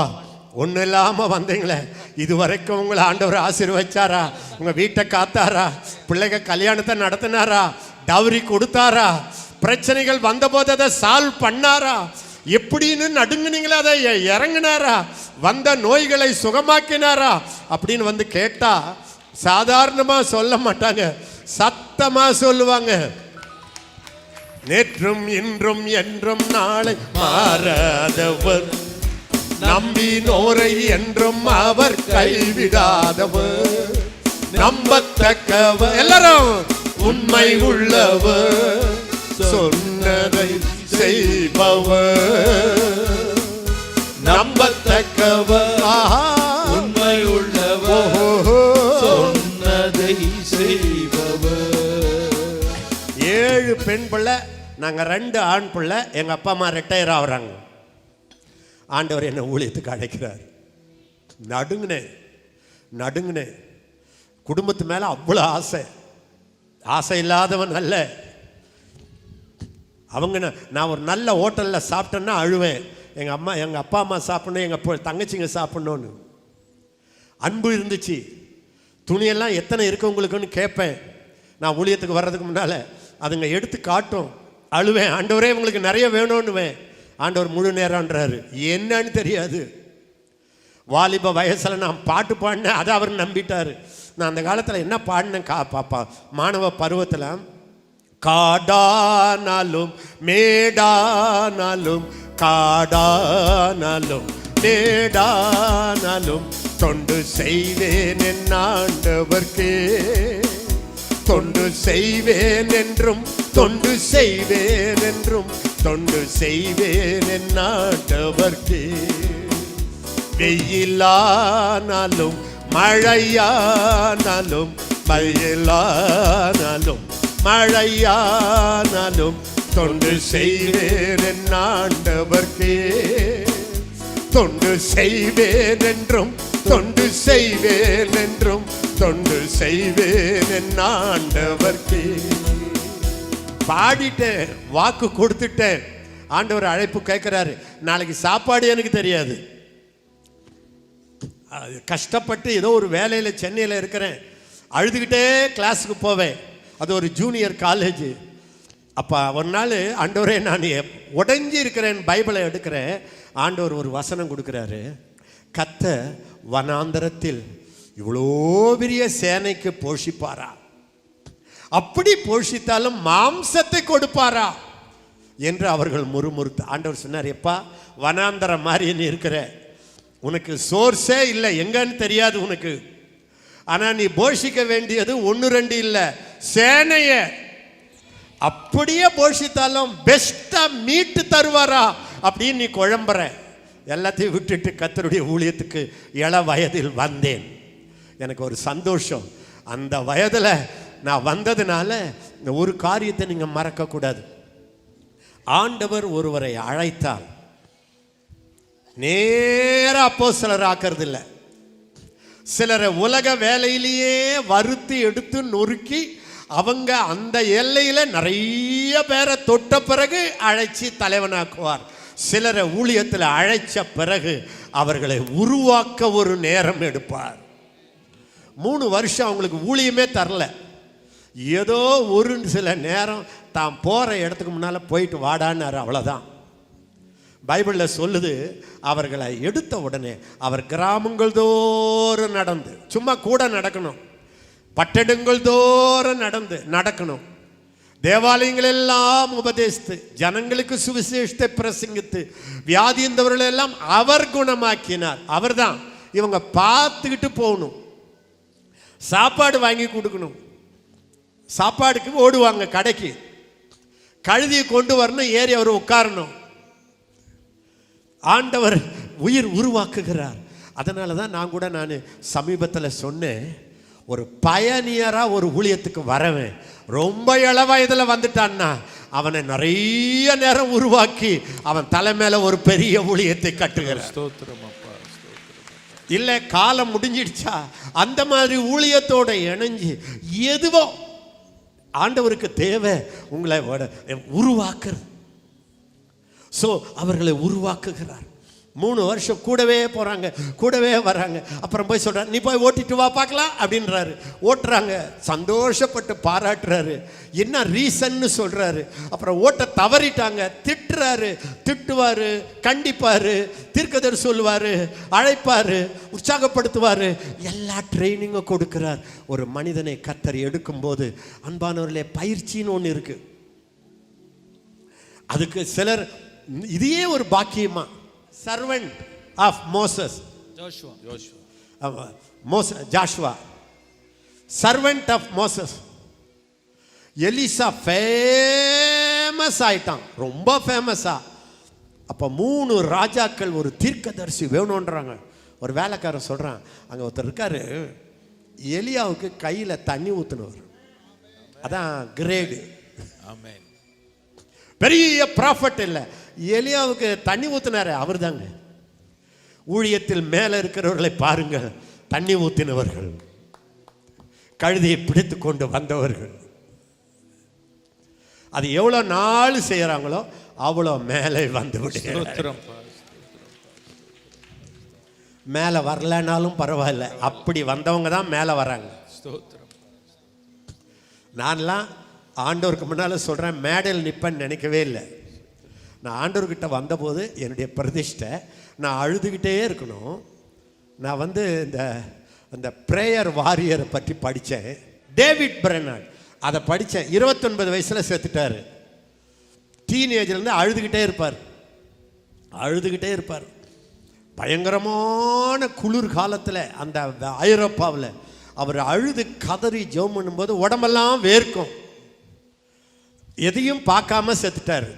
ஒன்றும் இல்லாமல் வந்தீங்களே, இது வரைக்கும் உங்களை ஆண்டவர் ஆசீர்வதிச்சாரா? உங்கள் வீட்டை காத்தாரா? பிள்ளைங்க கல்யாணத்தை நடத்தினாரா? டவுரி கொடுத்தாரா? பிரச்சனைகள் வந்தபோது அதை சால்வ் பண்ணாரா? எப்படின்னு நடுங்குனீங்களா அதை இறங்கினாரா? வந்த நோய்களை சுகமாக்கினாரா? அப்படின்னு வந்து கேட்டா சாதாரணமா சொல்ல மாட்டாங்க, சத்தமா சொல்லுவாங்க. நேற்றும் இன்றும் என்றும் நாளை மாறாதவர், நம்பினோரை என்றும் அவர் கைவிடாதவர், நம்பத்தக்கவர், எல்லாரும் உண்மை உள்ளவர், சொன்னதை செய்பவர், நம்பத்தக்கவர், உண்மை உள்ளவர், சொன்னதை செய்பவர். 7 பெண் பிள்ளை, நாங்கள் 2 ஆண் பிள்ளை. எங்கள் அப்பா அம்மா ரிட்டையர் ஆகுறாங்க. ஆண்டவர் என்னை ஊழியத்துக்கு அழைக்கிறார். நடுங்கினேன். குடும்பத்து மேலே அவ்வளோ ஆசை இல்லாதவன் அல்ல. அவங்க நான் ஒரு நல்ல ஹோட்டலில் சாப்பிட்டேன்னா அழுவேன். எங்கள் அப்பா அம்மா சாப்பிடணும், எங்கள் தங்கச்சிங்க சாப்பிட்ணுன்னு அன்பு இருந்துச்சு. துணியெல்லாம் எத்தனை இருக்கு உங்களுக்குன்னு கேட்பேன். நான் ஊழியத்துக்கு வர்றதுக்கு முன்னால் அதுங்க எடுத்து காட்டும், அழுவேன். ஆண்டவரே உங்களுக்கு நிறைய வேணும்னுவேன். ஆண்டவர் முழு நேரம்ன்றாரு. என்னன்னு தெரியாது. வாலிப வயசில் நான் பாட்டு பாடினேன், அதை அவர் நம்பிட்டார். நான் அந்த காலத்தில் என்ன பாடினேன் பாப்பா, மாணவ பருவத்தில், காடானாலும் மேடானாலும், காடானாலும் மேடானாலும், தொண்டு செய்வேன் என் ஆண்டவர்க்கே, தொண்டு செய்வேன் என்றும், தொண்டு செய்வேன் என்றும், தொண்டு செய்வேன் என் ஆண்டவர்க்கே. வெயிலானாலும் மழையானாலும், வெயிலானாலும் மழையானாலும், தொண்டு செய்வேன் என் ஆண்டவர்க்கே, தொண்டு செய்வேன் என்றும், தொண்டு செய்வேன் என்றும், தொண்டு செய்வேன் என் ஆண்டவர்க்கே. பாடிட்டேன், வாக்கு கொடுத்துட்டேன். ஆண்டவர் அழைப்பு கேட்கிறாரு. நாளைக்கு சாப்பாடு எனக்கு தெரியாது. கஷ்டப்பட்டு ஏதோ ஒரு வேலையில் சென்னையில் இருக்கிறேன். அழுதுகிட்டே கிளாஸுக்கு போவேன். அது ஒரு ஜூனியர் காலேஜ். அப்போ ஒரு நாள் ஆண்டவரே நான் உடைஞ்சி இருக்கிறேன், பைபிளை எடுக்கிறேன். ஆண்டவர் ஒரு வசனம் கொடுக்குறாரு. கர்த்தர் வனாந்தரத்தில் இவ்வளோ பெரிய சேனைக்கு போஷிப்பாரா? அப்படி போஷித்தாலும் மாம்சத்தை கொடுப்பாரா என்று அவர்கள் முறுமுறுத்து. ஆண்டவர் சொன்னார், எப்பா வனாந்தரம் மாதிரி நீ இருக்கிற, உனக்கு சோர்ஸே இல்லை, எங்கன்னு தெரியாது உனக்கு. ஆனால் நீ போஷிக்க வேண்டியது 1-2 இல்லை, சேனைய. அப்படியே போஷித்தாலும் பெஸ்ட்டாக மீட்டு தருவாரா அப்படின்னு நீ குழம்புற. எல்லாத்தையும் விட்டுட்டு கர்த்தருடைய ஊழியத்துக்கு இள வயதில் வந்தேன். எனக்கு ஒரு சந்தோஷம். அந்த வயதில் நான் வந்ததுனால இந்த ஒரு காரியத்தை நீங்கள் மறக்கக்கூடாது. ஆண்டவர் ஒருவரை அழைத்தால் நேராக அப்போஸ்தலர் ஆக்கிறது இல்லை. சிலரை உலக வேலையிலேயே வறுத்து எடுத்து நொறுக்கி அவங்க அந்த எல்லையில் நிறைய பேரை தொட்ட பிறகு அழைச்சி தலைவனாக்குவார். சிலரை ஊழியத்தில் அழைச்ச பிறகு அவர்களை உருவாக்க ஒரு நேரம் எடுப்பார். 3 வருஷம் அவங்களுக்கு ஊழியமே தரல. ஏதோ ஒரு சில நேரம் தான் போகிற இடத்துக்கு முன்னால் போயிட்டு வாடான்னாரு, அவ்வளோதான். பைபிளில் சொல்லுது, அவர்களை எடுத்த உடனே அவர் கிராமங்கள் தோறும் நடந்து, சும்மா கூட நடக்கணும், பட்டணங்கள் தோறும் நடக்கணும், தேவாலயங்கள் எல்லாம் உபதேசித்து ஜனங்களுக்கு சுவிசேஷத்தை பிரசங்கித்து வியாதிந்தவர்கள் எல்லாம் அவர் குணமாக்கினார். அவர் தான். இவங்க பார்த்துக்கிட்டு போகணும், சாப்பாடு வாங்கி கொடுக்கணும். சாப்பாடுக்கு ஓடுவாங்க கடைக்கு, கழுதியை கொண்டு வரணும், ஏறி அவர் உட்காரணும். ஆண்டவர் உயிர் உருவாக்குகிறார். அதனால தான் நான் சமீபத்தில் சொன்னேன், ஒரு பயணியராக ஒரு ஊழியத்துக்கு வரவேன். ரொம்ப இள வயதில் வந்துட்டான்னா அவனை நிறைய நேரம் உருவாக்கி அவன் தலை மேல ஒரு பெரிய ஊழியத்தை கட்டுகிறார். இல்லை காலம் முடிஞ்சிடுச்சா, அந்த மாதிரி ஊழியத்தோட இணைஞ்சு எதுவோ ஆண்டவருக்கு தேவை உங்களை உருவாக்குறது. ஸோ அவர்களை உருவாக்குகிறார். 3 வருஷம் கூடவே போகிறாங்க, கூடவே வராங்க. அப்புறம் போய் சொல்கிறார், நீ போய் ஓட்டிட்டு வா பார்க்கலாம் அப்படின்றாரு. ஓட்டுறாங்க, சந்தோஷப்பட்டு பாராட்டுறாரு. என்ன ரீசன்னு சொல்கிறாரு. அப்புறம் ஓட்ட தவறிட்டாங்க, திட்டுறாரு, திட்டுவார், கண்டிப்பார், தீர்க்கதரிசி சொல்லுவார், அழைப்பார், உற்சாகப்படுத்துவார், எல்லா ட்ரைனிங்கும் கொடுக்கிறார். ஒரு மனிதனை கர்த்தர் எடுக்கும்போது அன்பானவர்களே, பயிற்சின்னு ஒன்று இருக்குது. அதுக்கு சிலர் இதையே ஒரு பாக்கியமா, servant of Moses Joshua, servant of Moses. Elisha famous ஆயிட்டான், ரொம்ப ஃபேமஸா. அப்போ 3 ராஜாக்கள் ஒரு தீர்க்கதரிசி வேணுன்றாங்க. ஒரு வேலைக்காரன் சொல்கிறான், அங்கே ஒருத்தர் இருக்காரு, எலியாவுக்கு கையில் தண்ணி ஊற்றுனவர், அதான் கிரேடு. பெரிய ப்ராஃபட் இல்லை, எலியாவுக்கு தண்ணி ஊற்றினாரு அவர் தாங்க. ஊழியத்தில் மேலே இருக்கிறவர்களை பாருங்க, தண்ணி ஊற்றினவர்கள், கழுதையை பிடித்து கொண்டு வந்தவர்கள். அது எவ்வளோ நாள் செய்கிறாங்களோ அவ்வளோ மேலே வந்து விடுகிறார். மேலே வரலனாலும் பரவாயில்ல, அப்படி வந்தவங்க தான் மேலே வராங்க. நான்லாம் ஆண்டவருக்கு முன்னால் சொல்கிறேன், மேடையில் நிற்பேன்னு நினைக்கவே இல்லை. நான் ஆண்டவர்கிட்ட வந்தபோது என்னுடைய பிரதிஷ்டை, நான் அழுதுகிட்டே இருக்கணும். நான் அந்த ப்ரேயர் வாரியரை பற்றி படித்தேன், டேவிட் பிரெனார்ட், அதை படித்தேன். 29 வயசில் செத்துட்டார். டீனேஜ்லேருந்து அழுதுகிட்டே இருப்பார். பயங்கரமான குளிர் காலத்தில் அந்த ஐரோப்பாவில் அவர் அழுது கதறி ஜெபம் பண்ணும்போது உடம்பெல்லாம் வேர்க்கும். எதையும் பார்க்காம செத்துட்டார்.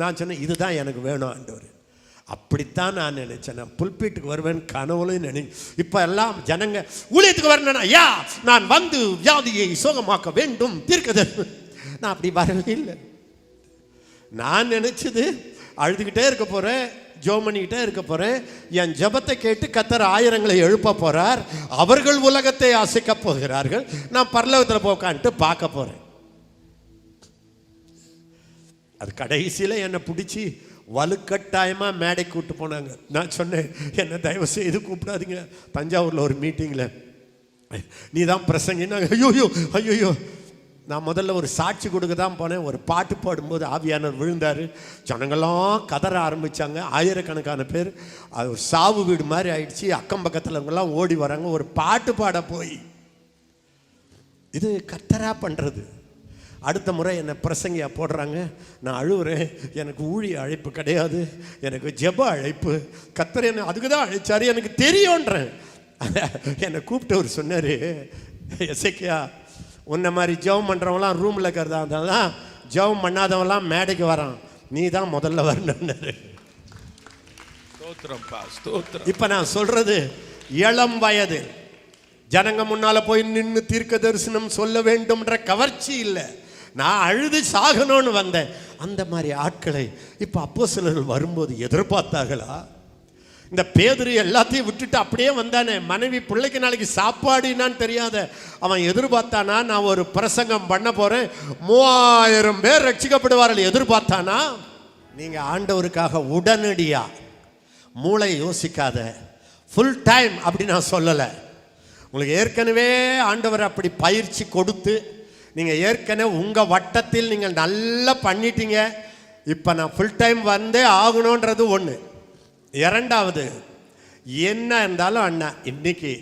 நான் சொன்னேன், இதுதான் எனக்கு வேணும் ஆண்டவர். அப்படித்தான் நான் நினைச்சேன். நான் புல்பீட்டுக்கு வருவேன் கனவுலையும் இப்போ எல்லாம் ஜனங்க ஊழியத்துக்கு வரணும்னா, ஐயா நான் வந்து வியாதியை சுகமாக்க வேண்டும் தீர்க்கதரிசி. நான் அப்படி வரவே இல்லை. நான் நினைச்சது அழுதுகிட்டே இருக்க போகிறேன், ஜெபம் பண்ணிக்கிட்டே இருக்க போகிறேன். என் ஜெபத்தை கேட்டு கர்த்தர் ஆயிரங்களை எழுப்ப போகிறார். அவர்கள் உலகத்தை அசைக்க போகிறார்கள். நான் பரலோகத்தில் போக்கான்ட்டு பார்க்க போகிறேன். அது கடைசியில் என்னை பிடிச்சி வலுக்கட்டாயமாக மேடை கூப்பிட்டு போனாங்க. நான் சொன்னேன், என்னை தயவு செய்து கூப்பிடாதீங்க. தஞ்சாவூரில் ஒரு மீட்டிங்கில் நீ தான் பிரசங்கினாங்க. ஐயோ நான் முதல்ல ஒரு சாட்சி கொடுக்க தான் போனேன். ஒரு பாட்டு பாடும்போது ஆவியானவர் விழுந்தார். ஜனங்கள்லாம் கதற ஆரம்பித்தாங்க, ஆயிரக்கணக்கான பேர். அது ஒரு சாவு வீடு மாதிரி ஆயிடுச்சு. அக்கம் பக்கத்தில் ஓடி வராங்க. ஒரு பாட்டு பாட போய் இது கர்த்தரா பண்ணுறது. அடுத்த முறை என்னை பிரசங்கியா போடுறாங்க. நான் அழுவுறேன், எனக்கு ஊழிய அழைப்பு கிடையாது, எனக்கு ஜெப அழைப்பு. கர்த்தர் என்னை அதுக்கு தான் அழைச்சாரு, எனக்கு தெரியும்ன்றேன். என்னை கூப்பிட்டு அவர் சொன்னார், எசேக்கியா உன்ன மாதிரி ஜெபம் பண்ணுறவங்களாம் ரூமில் இருக்கிறதா இருந்தால் தான் ஜெபம் பண்ணாதவங்களாம் மேடைக்கு வரான், நீ தான் முதல்ல வரணுன்னாரு. இப்போ நான் சொல்கிறது இளம் வயது ஜனங்க முன்னால் போய் நின்று தீர்க்க தரிசனம் சொல்ல வேண்டும்ன்ற கவர்ச்சி இல்லை. நான் அழுது சாகணும்னு வந்தேன். அந்த மாதிரி ஆட்களை இப்போ அப்போஸ்தலர்கள் வரும்போது எதிர்பார்த்தார்களா? இந்த பேதுரு எல்லாத்தையும் விட்டுட்டு அப்படியே வந்தானே, மனைவி பிள்ளைக்கு நாளைக்கு சாப்பாடுனான்னு தெரியாத அவன் எதிர்பார்த்தானா? நான் ஒரு பிரசங்கம் பண்ண போகிறேன், 3000 பேர் ரட்சிக்கப்படுவார்கள் எதிர்பார்த்தானா? நீங்கள் ஆண்டவருக்காக உடனடியாக மூளை யோசிக்காத, ஃபுல் டைம் அப்படி நான் சொல்லலை. உங்களுக்கு ஏற்கனவே ஆண்டவர் அப்படி பயிற்சி கொடுத்து நீங்கள் ஏற்கனவே உங்கள் வட்டத்தில் நீங்கள் நல்லா பண்ணிட்டீங்க. இப்போ நான் ஃபுல் டைம் வந்தே ஆகணுன்றது ஒன்று. இரண்டாவது, என்ன இருந்தாலும் அண்ணா இன்னைக்கு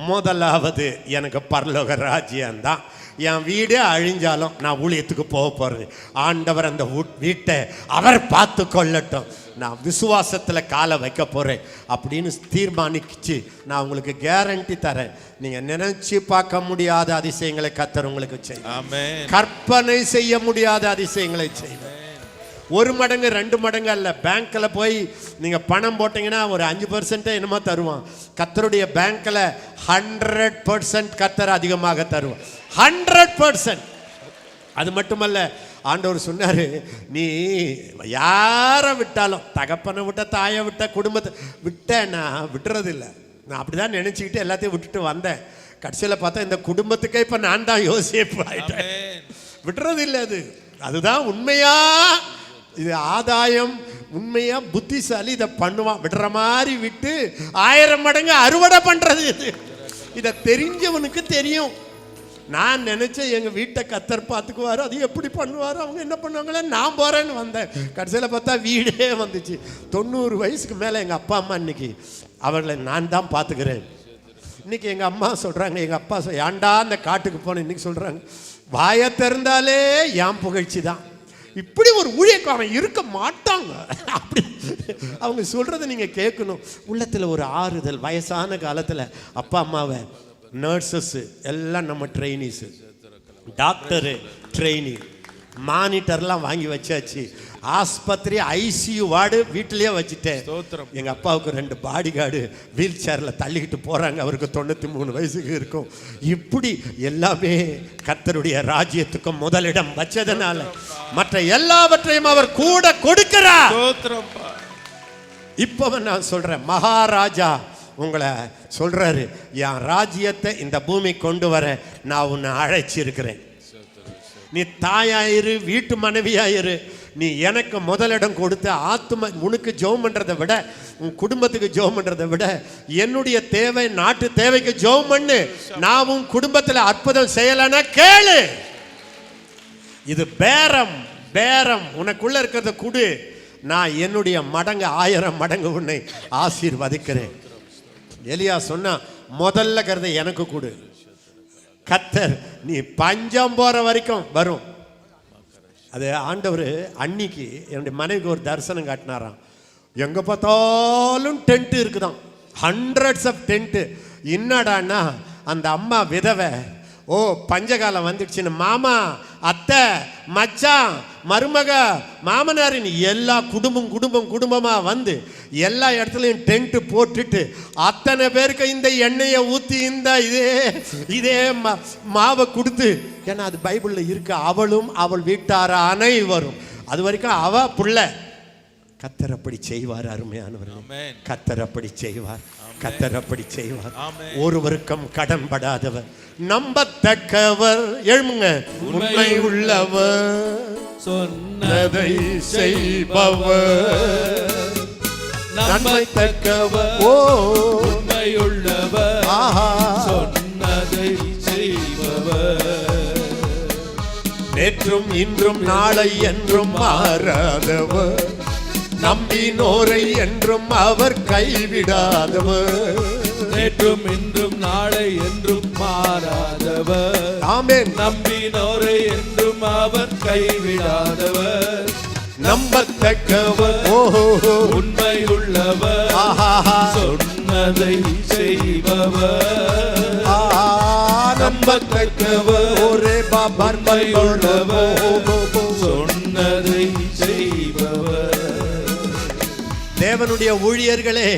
முதலாவது எனக்கு பரலோக ராஜ்யம்தான். என் வீடே அழிஞ்சாலும் நான் ஊழியத்துக்கு போக போகிறது. ஆண்டவர் அந்த வீட்டை அவர் பார்த்து கொள்ளட்டும், நான் விசுவாசத்தில் காலை வைக்க போகிறேன் அப்படின்னு தீர்மானிச்சு நான் உங்களுக்கு கேரண்டி தரேன். நீங்கள் நினைச்சு பார்க்க முடியாத அதிசயங்களை கர்த்தர் உங்களுக்கு செய்யும். கற்பனை செய்ய முடியாத அதிசயங்களை செய்யும். 1 மடங்கு 2 மடங்கு அல்ல. பேங்க்கில் போய் நீங்கள் பணம் போட்டிங்கன்னா ஒரு 5% என்னமோ தருவான். கர்த்தருடைய பேங்க்கில் 100% கர்த்தர் அதிகமாக தருவான். 100%. அது மட்டுமல்ல, ஆண்டவர் சொன்னார், நீ யாரை விட்டாலும், தகப்பனை விட்ட, தாயை விட்ட, குடும்பத்தை விட்ட, நான் விட்டுறதில்லை. நான் அப்படிதான் நினைச்சுக்கிட்டு எல்லாத்தையும் விட்டுட்டு வந்தேன். கடைசியில் பார்த்தா இந்த குடும்பத்துக்கே இப்போ நான் தான் யோசிப்பு ஆயிட்டேன். விடுறது இல்லை அது. அதுதான் உண்மையா இது ஆதாயம், உண்மையா புத்திசாலி இதை பண்ணுவான். விடுற மாதிரி விட்டு 1000 மடங்கு அறுவடை பண்றது இது. இதை தெரிஞ்சவனுக்கு தெரியும். நான் நினைச்சேன் எங்க வீட்டை கத்தர் பார்த்துக்குவாரு, அது எப்படி பண்ணுவாரு, அவங்க என்ன பண்ணுவாங்களே, நான் போறேன்னு வந்தேன். கடைசியில் பார்த்தா வீடே வந்துச்சு. 90 வயசுக்கு மேலே எங்க அப்பா அம்மா இன்னைக்கு அவர்களை நான் தான் பார்த்துக்கிறேன். இன்னைக்கு எங்க அம்மா சொல்றாங்க, எங்க அப்பா ஏன்டா அந்த காட்டுக்கு போன, இன்னைக்கு சொல்றாங்க வாயை திறந்தாலே என் புகழ்ச்சி தான். இப்படி ஒரு ஊழியக்காரன் இருக்க மாட்டாங்க. அப்படி அவங்க சொல்றதை நீங்க கேட்கணும். உள்ளத்துல ஒரு ஆறுதல். வயசான காலத்துல அப்பா அம்மாவை, நர்சஸ் எல்லாம் நம்ம ட்ரெயினிஸ், டாக்டரு ட்ரெயினி, மானிட்டர்லாம் வாங்கி வச்சாச்சு. ஆஸ்பத்திரி ஐசியூ வார்டு வீட்டிலேயே வச்சுட்டேன். எங்க அப்பாவுக்கு 2 பாடி கார்டு வீல் சேர்ல தள்ளிக்கிட்டு போறாங்க. அவருக்கு 93 வயசுக்கு இருக்கும். இப்படி எல்லாமே கர்த்தருடைய ராஜ்யத்துக்கு முதலிடம் வச்சதனால மற்ற எல்லாவற்றையும் அவர் கூட கொடுக்கிறார். இப்ப நான் சொல்றேன், மகாராஜா உங்களை சொல்றாரு, என் ராஜ்யத்தை இந்த பூமி கொண்டு வர நான் உன்னை அழைச்சிருக்கிறேன். நீ தாயாயிரு, வீட்டு மனைவியாயிரு, நீ எனக்கு முதலிடம் கொடுத்த ஆத்ம உனக்கு ஜெபம் பண்றதை விட, உன் குடும்பத்துக்கு ஜெபம் பண்றதை விட என்னுடைய தேவை, நாட்டு தேவைக்கு ஜெபம் பண்ணு. நான் உன் குடும்பத்தில் அற்புதம் செய்யலன்னா கேளு. இது பேரம். பேரம். உனக்குள்ள இருக்கிறத கொடு, நான் என்னுடைய மடங்கு 1000 மடங்கு உன்னை ஆசீர்வதிக்கிறேன். எலியா சொன்னா முதல்ல கருத எனக்கு கொடு. கத்தர் நீ பஞ்சம் போற வரைக்கும் வரும். அது ஆண்டவர் அன்னைக்கு என்னுடைய மனைவிக்கு ஒரு தரிசனம் காட்டினாராம். எங்க பார்த்தாலும் டென்ட் இருக்குதான், ஹண்ட்ரட்ஸ் ஆஃப் டென்ட். என்னடான்னா அந்த அம்மா விதவை, ஓ பஞ்சகாலம் வந்துடுச்சுன்னு மாமா, அத்தை, மச்சான், மருமக, மாமனாரின் எல்லா குடும்பமா வந்து எல்லா இடத்துலையும் டென்ட் போட்டுட்டு அத்தனை பேருக்கு இந்த எண்ணெயை ஊற்றி இந்த இதே மாவை கொடுத்து, ஏன்னா அது பைபிளில் இருக்கு, அவளும் அவள் வீட்டார அனைவரும், அது வரைக்கும் அவ புள்ள. கத்தர் அப்படி செய்வார். அருமையானவர், கத்தர் அப்படி செய்வார். கத்தர் அப்படி செய்வார். ஒருவருக்கும் கடன்படாதவர், நம்பத்தக்கவர், எழுமுங்க, உண்மை உள்ளவர், சொன்னதை செய்பவர், நம்பத்தக்கவர், ஓ உண்மையுள்ளவர், சொன்னதை செய்பவர், நேற்றும் இன்றும் நாளை என்றும் மாறாதவர், நம்பினோரை என்றும் அவர் கைவிடாதவர், நேற்றும் இன்றும் நாளை என்றும் மாறாதவர், ஆமென், நம்பினோரை என்றும் அவர் கைவிடாதவர், நம்பத்தக்கவர், ஓஹோ, உண்மை உள்ளவர், சொன்னதை செய்பவர், நம்பத்தக்கவர், ஒரே பாபர் உள்ளவர், சொன்னதை செய்பவர். தேவனுடைய ஊழியர்களே,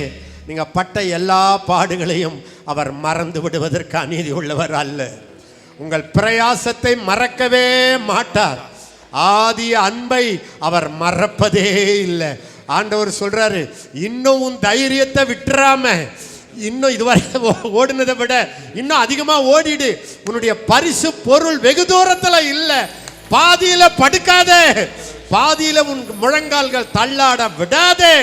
நீங்க பட்ட எல்லா பாடுகளையும் அவர் மறந்து விடுவதற்கு அநீதி உள்ளவர் அல்ல. உங்கள் பிரயாசத்தை மறக்கவே மாட்டார். ஆதி அன்பை அவர் மறப்பதே இல்லை. ஆண்டவர் சொல்றாரு, இன்னும் உன் தைரியத்தை விட்டுறாம, இன்னும் இதுவரை ஓடினதை விட இன்னும் அதிகமா ஓடிடு. உன்னுடைய பரிசு பொருள் வெகு தூரத்துல இல்லை. பாதியில படுக்காதே, பாதியில உன் முழங்கால்கள் தள்ளாட விடாதே.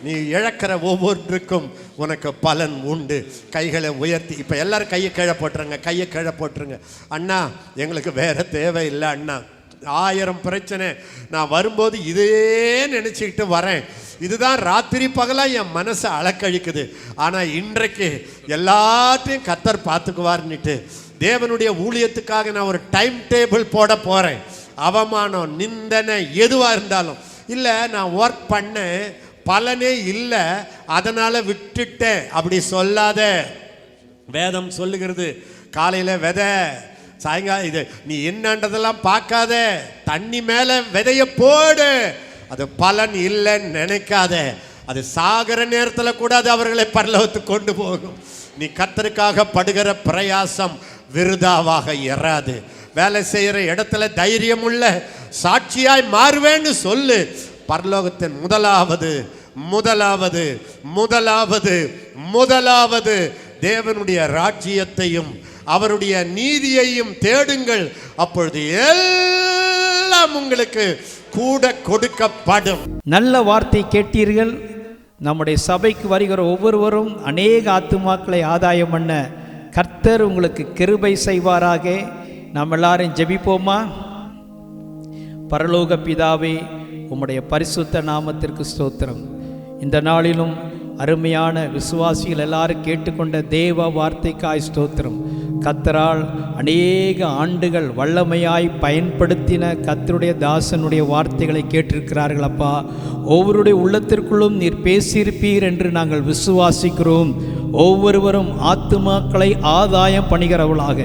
நீ இழக்கிற ஒவ்வொன்றுக்கும் உனக்கு பலன் உண்டு. கைகளை உயர்த்தி, இப்போ எல்லாரும் கையை கீழே போட்டுருங்க, கையை கீழே போட்டுருங்க. அண்ணா, எங்களுக்கு வேற தேவை இல்லை அண்ணா. 1000 பிரச்சனை, நான் வரும்போது இதே நினச்சிக்கிட்டு வரேன். இதுதான் ராத்திரி பகலாக என் மனசை அலக்கழிக்குது. ஆனால் இன்றைக்கு எல்லாத்தையும் கத்தர் பார்த்துக்குவார்னுட்டு தேவனுடைய ஊழியத்துக்காக நான் ஒரு டைம் டேபிள் போட போகிறேன். அவமானம், நிந்தனை எதுவாக இருந்தாலும் இல்லை, நான் ஒர்க் பண்ணேன், பலனே இல்லை, அதனால விட்டுட்டேன், அப்படி சொல்லாத. வேதம் சொல்லுகிறது, காலையில விதை, சாயங்காலம் இது, நீ என்னன்றதெல்லாம் பார்க்காத, தண்ணி மேல விதைய போடு, அது பலன் இல்லைன்னு நினைக்காத. அது சாகர நேரத்தில் கூட அது அவர்களை பரலோகத்துக்கு கொண்டு போகும். நீ கர்த்தருக்காக படுகிற பிரயாசம் விருதாவாக இராது. வேலை செய்யற இடத்துல தைரியம் உள்ள சாட்சியாய் மாறுவேன்னு சொல்லு. பரலோகத்தின் முதலாவது முதலாவது தேவனுடைய ராஜ்யத்தையும் அவருடைய நீதியையும் தேடுங்கள், அப்பொழுது எல்லாம் உங்களுக்கு கூட கொடுக்கப்படும். நல்ல வார்த்தை கேட்டீர்கள். நம்முடைய சபைக்கு வருகிற ஒவ்வொருவரும் அநேக ஆத்துமாக்களை ஆதாயம் பண்ண கர்த்தர் உங்களுக்கு கிருபை செய்வாராக. நாம் எல்லாரும் ஜெபிப்போமா? பரலோக பிதாவே, உம்முடைய பரிசுத்த நாமத்திற்கு ஸ்தோத்திரம். இந்த நாளிலும் அருமையான விசுவாசிகள் எல்லாரும் கேட்டுக்கொண்ட தேவ வார்த்தைக்காய் ஸ்தோத்திரம். கர்த்தரால் அநேக ஆண்டுகள் வல்லமையாய் பயன்படுத்தின கர்த்தருடைய தாசனுடைய வார்த்தைகளை கேட்டிருக்கிறார்கள். அப்பா, ஒவ்வொருடைய உள்ளத்திற்குள்ளும் நீர் பேசியிருப்பீர் என்று நாங்கள் விசுவாசிக்கிறோம். ஒவ்வொருவரும் ஆத்துமாக்களை ஆதாயம் பண்ணுகிறவர்களாக,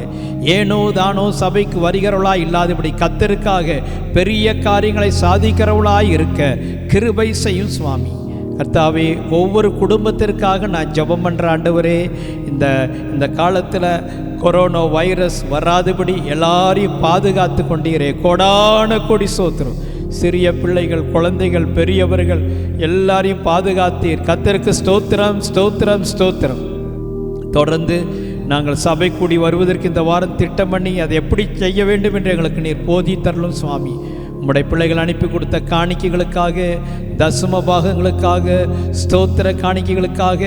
ஏனோ தானோ சபைக்கு வருகிறவர்களாய் இல்லாதபடி கர்த்தருக்காக பெரிய காரியங்களை சாதிக்கிறவர்களாய் இருக்க கிருபை செய்யும் சுவாமி. கர்த்தாவே, ஒவ்வொரு குடும்பத்திற்காக நான் ஜெபம் பண்ணுற ஆண்டவரே, இந்த காலத்தில் கொரோனா வைரஸ் வராதபடி எல்லாரையும் பாதுகாத்து கொண்டீரே, கோடான கோடி ஸ்தோத்திரம். சிறிய பிள்ளைகள், குழந்தைகள், பெரியவர்கள் எல்லாரையும் பாதுகாத்தீர். கர்த்தருக்கு ஸ்தோத்திரம், ஸ்தோத்திரம், ஸ்தோத்திரம். தொடர்ந்து நாங்கள் சபை கூடி வருவதற்கு இந்த வாரம் திட்டம் பண்ணி அதை எப்படி செய்ய வேண்டும் என்று எங்களுக்கு நீர் போதித்தரலும் சுவாமி. உம்முடைய பிள்ளைகள் அனுப்பி கொடுத்த காணிக்கைகளுக்காக, தசம பாகங்களுக்காக, ஸ்தோத்திர காணிக்கைகளுக்காக,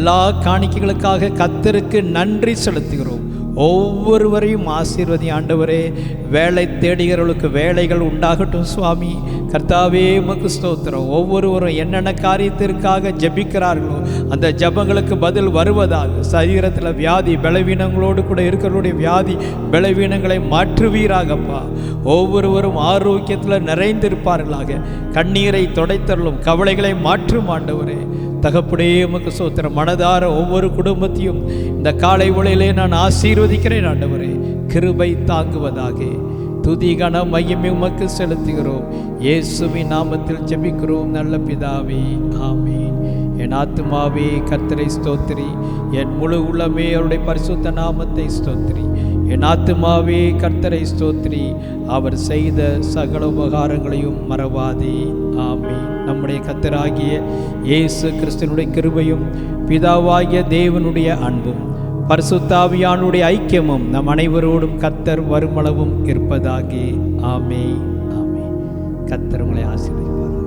எல்லா காணிக்கைகளுக்காக கர்த்தருக்கு நன்றி செலுத்துகிறோம். ஒவ்வொருவரையும் ஆசீர்வதி ஆண்டவரே. வேலை தேடுகிறவர்களுக்கு வேலைகள் உண்டாகட்டும் சுவாமி. கர்த்தாவே, உமக்கு ஸ்தோத்திரம். ஒவ்வொருவரும் என்னென்ன காரியத்திற்காக ஜெபிக்கிறார்களோ அந்த ஜெபங்களுக்கு பதில் வருவதாக. சரீரத்தில் வியாதி பலவீனங்களோடு கூட இருக்கிறவருடைய வியாதி பலவீனங்களை மாற்றுவீராகப்பா. ஒவ்வொருவரும் ஆரோக்கியத்தில் நிறைந்திருப்பார்களாக. கண்ணீரை துடைத்தரலும், கவலைகளை மாற்றும் ஆண்டவரே. தகப்படே, உமக்கு ஸ்தோத்திரம். மனதார ஒவ்வொரு குடும்பத்தையும் இந்த காலை வேளையிலே நான் ஆசீர்வதிக்கிறேன் ஆண்டவரே. கிருபை தாங்குவதாக. துதி கன மகிமை உமக்கு செலுத்துகிறோம். இயேசுவின் நாமத்தில் ஜெபிக்கிறோம் நல்ல பிதாவே, ஆமீன். என் ஆத்துமாவே கர்த்தரை ஸ்தோத்திரி, என் முழு உள்ளமே அவருடைய பரிசுத்த நாமத்தை ஸ்தோத்திரி. என் ஆத்துமாவே கர்த்தரை ஸ்தோத்திரி, அவர் செய்த சகல உபகாரங்களையும் மறவாதே, ஆமீன். நம்முடைய கர்த்தராகிய இயேசு கிறிஸ்துவினுடைய கிருபையும் பிதாவாகிய தேவனுடைய அன்பும் பரிசுத்த ஆவியானுடைய ஐக்கியமும் நம் அனைவரோடும் கர்த்தர் வருமளவும் இருப்பதாக. ஆமென், ஆமென். கர்த்தர் உங்களை ஆசீர்வதிப்பார்.